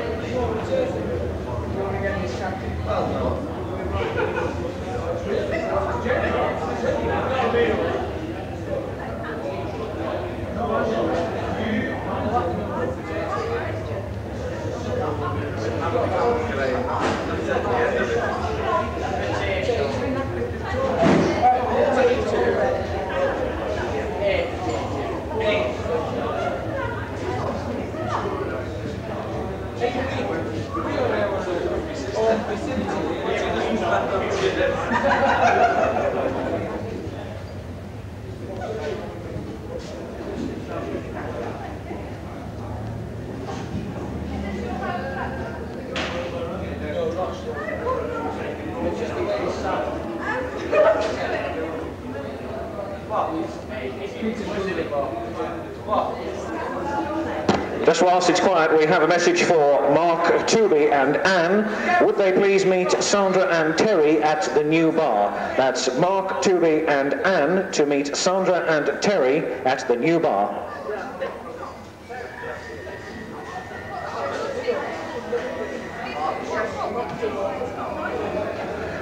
Just whilst it's quiet, we have a message for Mark, Tooley and Anne. Would they please meet Sandra and Terry at the new bar? That's Mark, Tooley and Anne to meet Sandra and Terry at the new bar.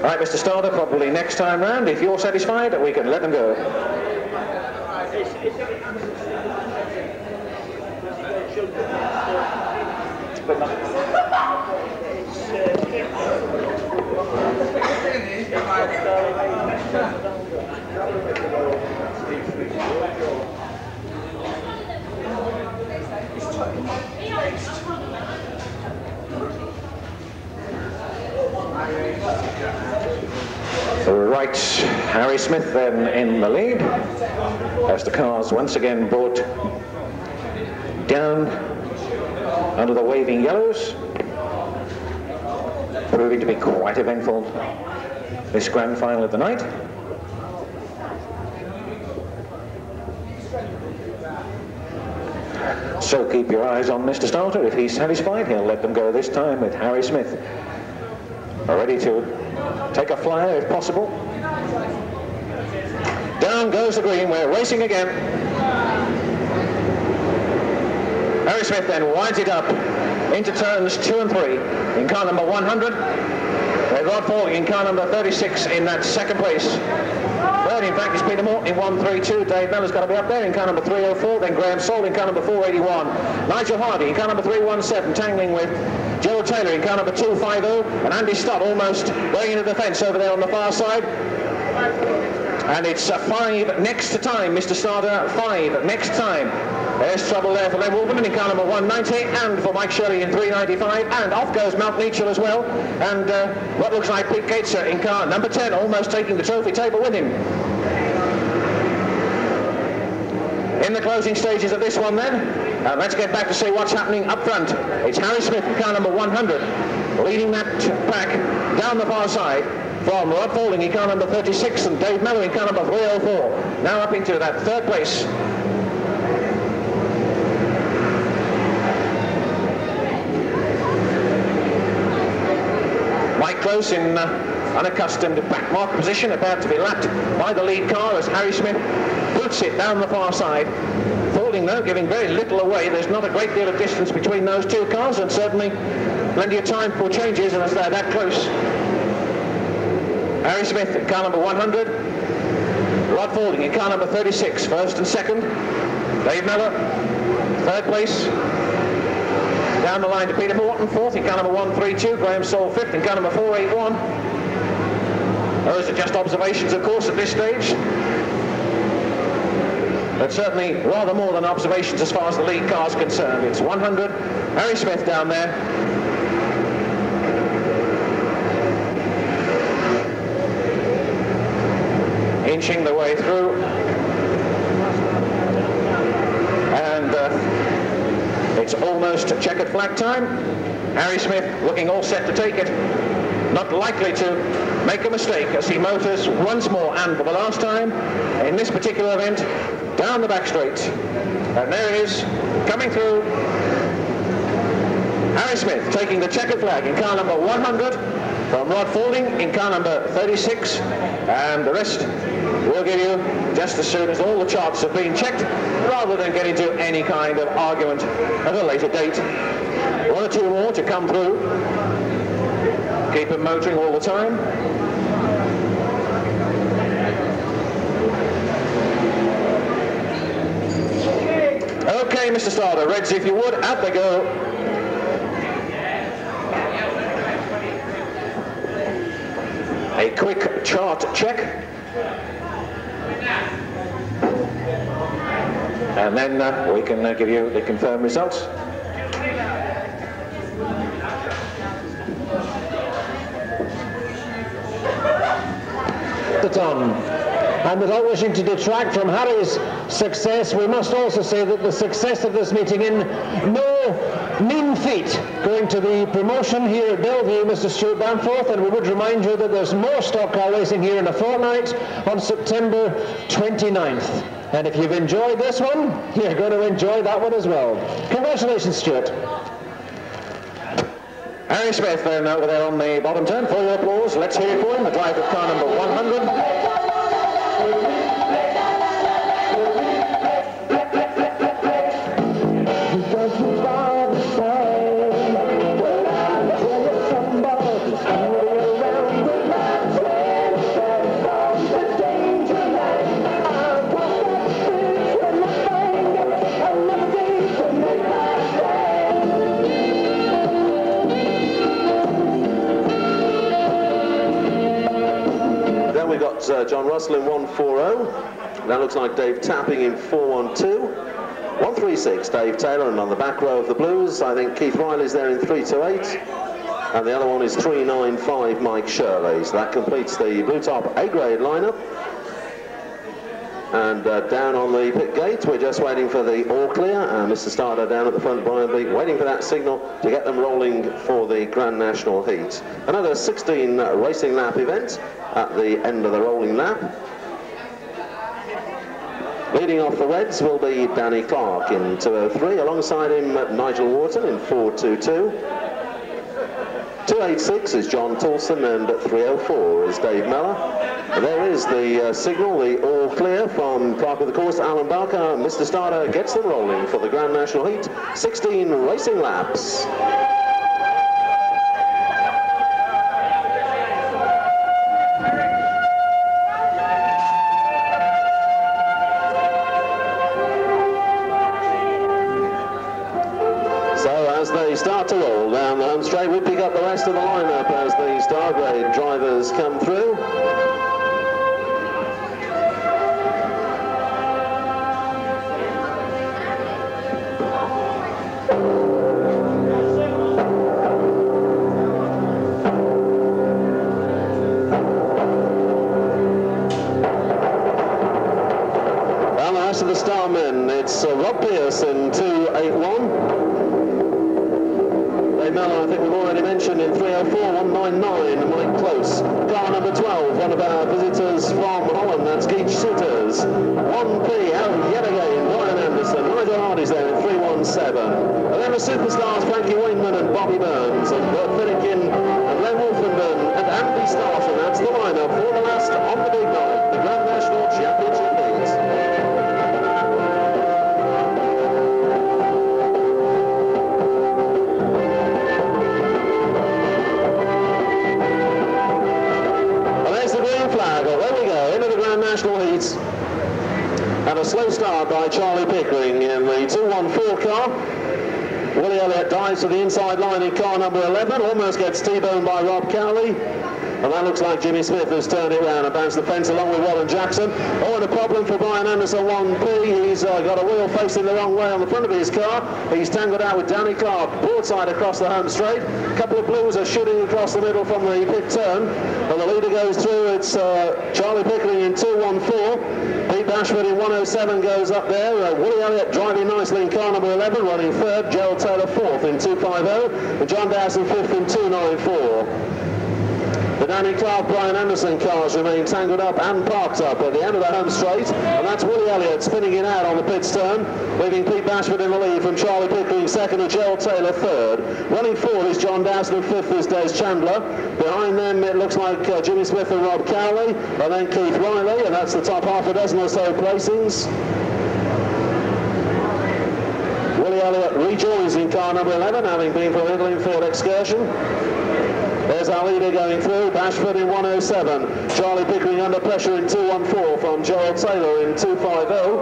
Right, Mr. Starter, probably next time round, if you're satisfied, we can let them go. Right, Harry Smith then in the lead, as the cars once again brought down under the waving yellows, proving to be quite eventful this grand final of the night. So keep your eyes on Mr. Starter. If he's satisfied, he'll let them go this time with Harry Smith ready to take a flyer if possible. Down goes the green, we're racing again. Harry Smith then winds it up into turns 2 and 3 in car number 100. With Rod Folding in car number 36 in that second place. Third, in fact, is Peter Morton in 132. Dave Mellor's got to be up there in car number 304. Then Graham Soule in car number 481. Nigel Hardy in car number 317, tangling with Gerald Taylor in car number 250. And Andy Stott almost going into the fence over there on the far side. And it's 5 next to time, Mr. Starter, 5 next time. There's trouble there for Len Wolverton in car number 190, and for Mike Shirley in 395, and off goes Mount Leachel as well, and what looks like Pete Gateser in car number 10, almost taking the trophy table with him. In the closing stages of this one then, let's get back to see what's happening up front. It's Harry Smith in car number 100, leading that pack down the far side, from Rod Folding in car number 36, and Dave Mellor in car number 304, now up into that third place. close in unaccustomed back marker position, about to be lapped by the lead car as Harry Smith boots it down the far side. Faulding though, giving very little away. There's not a great deal of distance between those two cars, and certainly plenty of time for changes, and as they're that close. Harry Smith in car number 100. Rod Faulding in car number 36, first and second. Dave Miller, third place. Down the line to Peter Morton, fourth in car number 132. Graham Soule, fifth in car number 481. Those are just observations, of course, at this stage. But certainly rather more than observations as far as the lead car is concerned. It's 100. Harry Smith down there. Inching the way through. And it's almost checkered flag time. Harry Smith looking all set to take it. Not likely to make a mistake as he motors once more, and for the last time in this particular event, down the back straight. And there it is, coming through. Harry Smith taking the checkered flag in car number 100 from Rod Faulding in car number 36, and the rest we'll give you just as soon as all the charts have been checked, rather than get into any kind of argument at a later date. One or two more to come through. Keep them motoring all the time. Okay, Mr. Starter, reds if you would, out they go. A quick chart check. And then we can give you the confirmed results. And without wishing to detract from Harry's success, we must also say that the success of this meeting in no mean feat going to the promotion here at Belle Vue, Mr. Stuart Danforth, and we would remind you that there's more stock car racing here in a fortnight on September 29th. And if you've enjoyed this one, you're going to enjoy that one as well. Congratulations, Stuart. Harry Smith then over there on the bottom turn. For your applause, let's hear it for him, the driver of car number 100. John Russell in 140. That looks like Dave Tapping in 412. 136, Dave Taylor, and on the back row of the Blues, I think Keith Riley's there in 328. And the other one is 395, Mike Shirley. So that completes the Blue Top A-grade lineup. And down on the pit gate, we're just waiting for the all clear. Mr. Starter down at the front, Brian B, waiting for that signal to get them rolling for the Grand National Heat. Another 16 racing lap event at the end of the rolling lap. Leading off the Reds will be Danny Clark in 203. Alongside him, Nigel Wharton in 422. 286 is John Toulson, and 304 is Dave Mellor. There is the signal, the all clear from Clerk of the Course, Alan Barker. Mr. Starter gets them rolling for the Grand National Heat. 16 racing laps. As they start to roll down the home straight, we pick up the rest of the lineup as the Star Grade drivers come through. Down the rest of the Starmen, it's Rob Pierce in 281. Mellor, I think we've already mentioned in 304, 199, Mike Close. Car number 12, one of our visitors from Holland, that's Geach Souters. 1P out yet again, Brian Anderson. Nigel Hardy's there in 317. And then the superstars, Frankie Wingman and Bobby Burns, and Bert Finnegan and Len Wolfenden international heats. And a slow start by Charlie Pickering in the 214 car. Willie Elliott dives to the inside line in car number 11, almost gets T-boned by Rob Cowley. And that looks like Jimmy Smith has turned it around and bounced the fence along with Warren Jackson. Oh, and a problem for Brian Anderson 1P. He's got a wheel facing the wrong way on the front of his car. He's tangled out with Danny Clark, broadside across the home straight. A couple of blues are shooting across the middle from the pit turn. And the leader goes through. It's Charlie Pickering in 214. Pete Bashford in 107 goes up there. Willie Elliott driving nicely in car number 11, running third. Gerald Taylor fourth in 250. And John Dowson fifth in 294. The Danny Clark, Brian Anderson cars remain tangled up and parked up at the end of the home straight, and that's Willie Elliott spinning it out on the pit turn, leaving Pete Bashford in the lead from Charlie Pickering second and Gerald Taylor third. Running fourth is John Dowson and fifth is Des Chandler. Behind them it looks like Jimmy Smith and Rob Cowley, and then Keith Riley, and that's the top half a dozen or so placings. Willie Elliott rejoins in car number 11, having been for a little infield excursion. There's our leader going through, Bashford in 107. Charlie Pickering under pressure in 214 from Gerald Taylor in 250.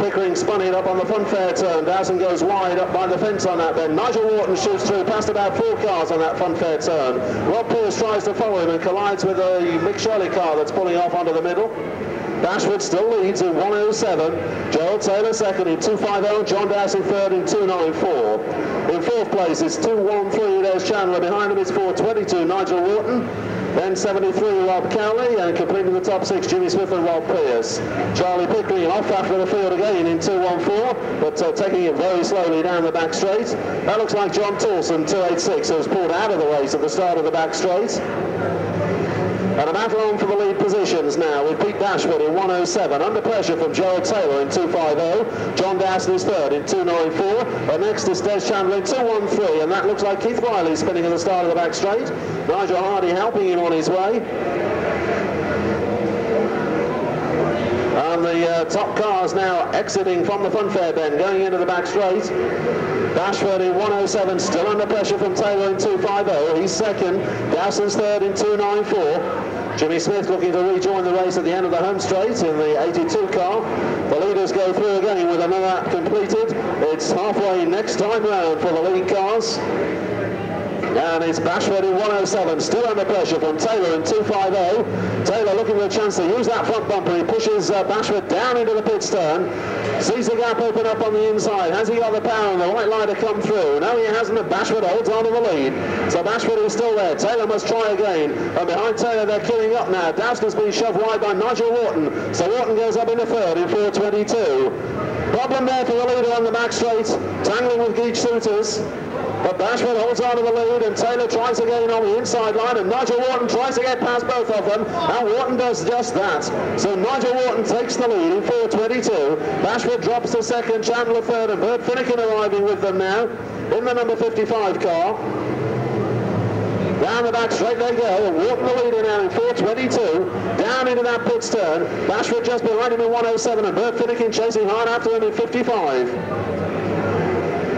Pickering spun it up on the front fair turn. Dowson goes wide up by the fence on that bend. Nigel Wharton shoots through past about 4 cars on that front fair turn. Rob Pierce tries to follow him and collides with a Mick Shirley car that's pulling off onto the middle. Bashford still leads in 107. Gerald Taylor second in 250. John Dowson third in 294. In fourth place it's 213. There's Chandler. Behind him it's 422. Nigel Wharton. Then 73 Rob Cowley, and completing the top 6 Jimmy Smith and Rob Pierce. Charlie Pickering off after the field again in 214, but taking it very slowly down the back straight. That looks like John Tolson 286 has pulled out of the race at the start of the back straight. And a battle on for the lead positions now with Pete Bashford in 107, under pressure from Gerald Taylor in 250. John Dowson is third in 294. And next is Des Chandler in 213, and that looks like Keith Riley spinning at the start of the back straight. Nigel Hardy helping him on his way. And the top cars now exiting from the funfair bend, going into the back straight. Bashford in 107, still under pressure from Taylor in 250. He's second. Dowson's third in 294. Jimmy Smith looking to rejoin the race at the end of the home straight in the 82 car. The leaders go through again with another lap completed. It's halfway next time round for the lead cars. And it's Bashford in 107, still under pressure from Taylor in 250. Taylor looking for a chance to use that front bumper. He pushes Bashford down into the pit stern. Sees the gap open up on the inside. Has he got the power and the white line to come through? No, he hasn't, but Bashford holds on to the lead. So Bashford is still there. Taylor must try again. And behind Taylor, they're queuing up now. Dowson's been shoved wide by Nigel Wharton. So Wharton goes up into third in 422. Problem there for the leader on the back straight, tangling with Geach Suitors. But Bashford holds on to the lead, and Taylor tries again on the inside line, and Nigel Wharton tries to get past both of them, and Wharton does just that. So Nigel Wharton takes the lead in 422. Bashford drops to second, Chandler third, and Bert Finnegan arriving with them now in the number 55 car. Down the back straight they go, and Wharton the leader now in 422, down into that pit turn. Bashford just behind him in 107, and Bert Finnegan chasing hard after him in 55.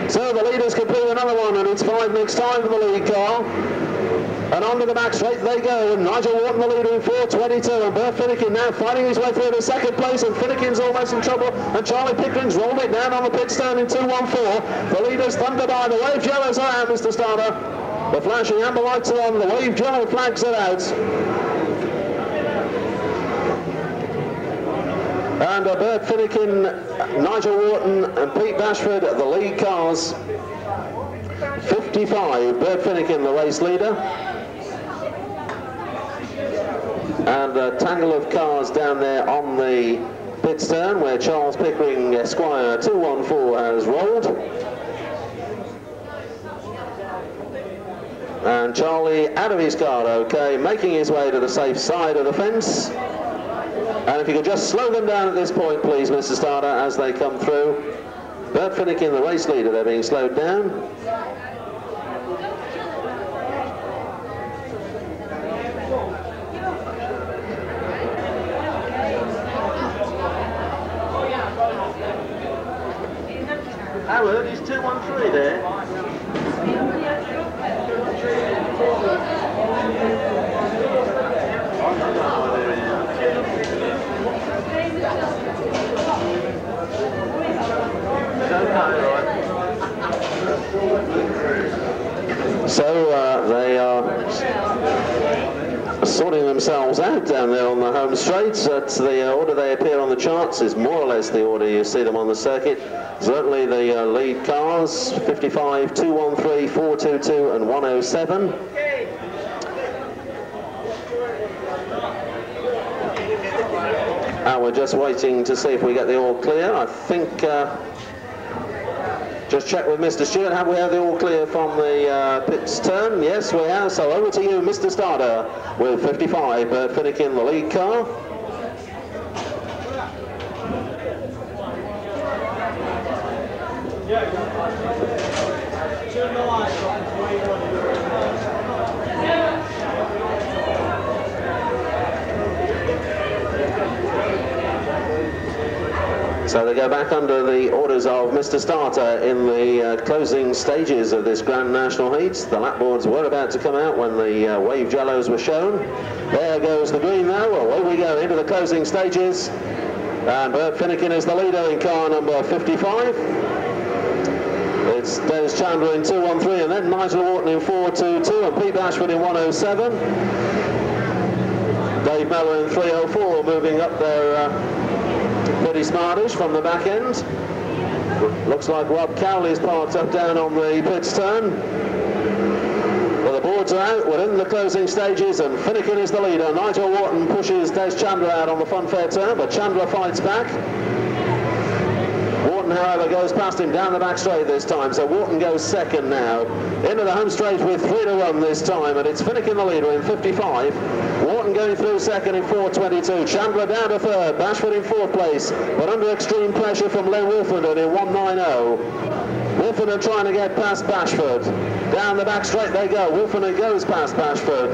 So the leaders complete another one, and it's 5 next time for the lead car. And onto the back straight they go, and Nigel Wharton the leader in 422, and Bert Finnegan now fighting his way through to second place, and Finnegan's almost in trouble, and Charlie Pickering's rolled it down on the pit stand in 214. The leaders thunder by, the wave yellows are out, Mr. Starter. The flashing amber lights are on, the wave yellow flags are out. And Bert Finnegan, Nigel Wharton and Pete Bashford, the lead cars. 55, Bert Finnegan, the race leader. And a tangle of cars down there on the pit stern where Charles Pickering, Esquire, 214 has rolled. And Charlie out of his car, okay, making his way to the safe side of the fence. And if you could just slow them down at this point, please, Mr. Starter, as they come through. Bert Finnegan, the race leader, they're being slowed down. Howard, he's 213 there. I don't know where they are. So they are sorting themselves out down there on the home straight. That's the order they appear on the charts is more or less the order you see them on the circuit. Certainly the lead cars, 55, 213, 422 and 107. And we're just waiting to see if we get the all clear. I think, just check with Mr. Stewart, have we had the all clear from the pits turn? Yes, we have. So over to you, Mr. Starter, with 55, Bert Finnegan, the lead car. So they go back under the orders of Mr. Starter in the closing stages of this Grand National Heat. The lapboards were about to come out when the wave jellos were shown. There goes the green now. Away we go into the closing stages. And Bert Finnegan is the leader in car number 55. It's Des Chandler in 213 and then Nigel Wharton in 422 and Pete Bashford in 107. Dave Mellor in 304 moving up there. Pretty smartish from the back end. Looks like Rob Cowley's parked up down on the pits turn. Well, the boards are out, we're in the closing stages and Finnegan is the leader. Nigel Wharton pushes Des Chandler out on the funfair turn, but Chandler fights back. Wharton, however, goes past him down the back straight this time, so Wharton goes second now. Into the home straight with 3 to run this time, and it's Finnegan the leader in 55. Wharton going through second in 422. Chandler down to third. Bashford in fourth place, but under extreme pressure from Len Wolfenden in 190. Wolfenden trying to get past Bashford. Down the back straight they go. Wolfenden goes past Bashford.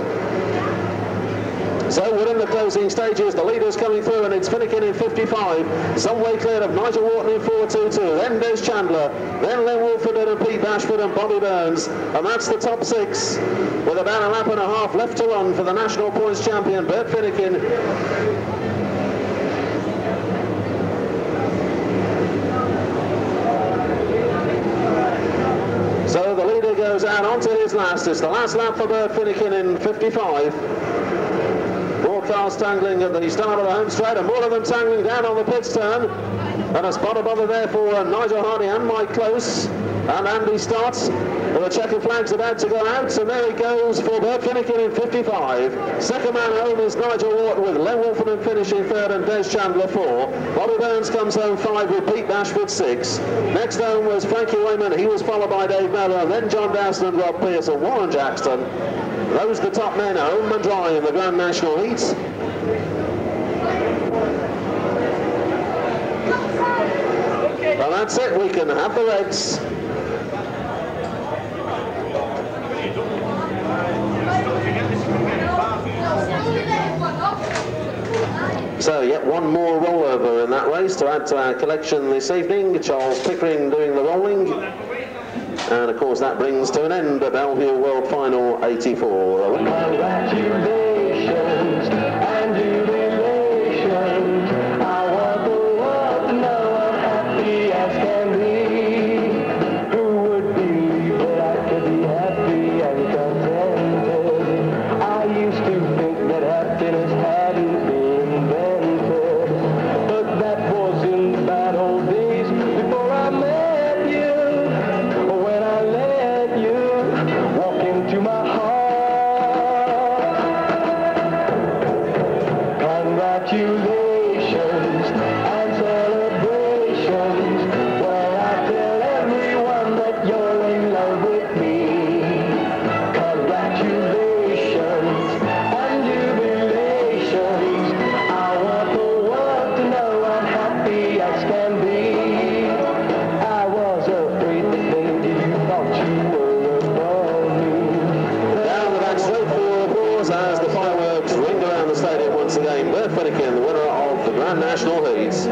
So we're in the closing stages, the leader's coming through and it's Finnegan in 55, some way clear of Nigel Wharton in 422, then Des Chandler, then Len Wolfenden and Pete Bashford and Bobby Burns, and that's the top 6, with about a lap and a half left to run for the national points champion, Bert Finnegan. So the leader goes out onto his last, it's the last lap for Bert Finnegan in 55. Cars tangling at the start of the home straight and more of them tangling down on the pits turn, and a spot above there for Nigel Hardy and Mike Close and Andy Stott. Well, the checkered flag's about to go out, so there he goes for Bert Finnegan in 55. Second man home is Nigel Wharton with Len Wolfenden finishing third and Des Chandler 4. Bobby Burns comes home 5 with Pete Bashford 6. Next home was Frankie Wayman, he was followed by Dave Mellor, and then John Dowson and Rob Pearce and Warren Jackson. Those the top men home and dry in the Grand National Heats. Well, that's it, we can have the reds. So yet one more rollover in that race to add to our collection this evening. Charles Pickering doing the rolling. And of course that brings to an end the Belle Vue World Final 84. Congratulations and jubilations. I want the world to know I'm happy as can be. Who would believe that I could be happy and contented? I used to think that happiness hadn't been invented, but that was in the bad old days before I met you. When I let you walk into my heart. Congratulations and celebrations, where I tell everyone that you're in love with me. Congratulations and jubilations, I want the world to know I'm happy as can be. I was afraid that maybe you thought you were above me. Down the back straight for applause as the fireworks ring around the stadium once again. Bert Finnegan, the winner of the Grand National Heats.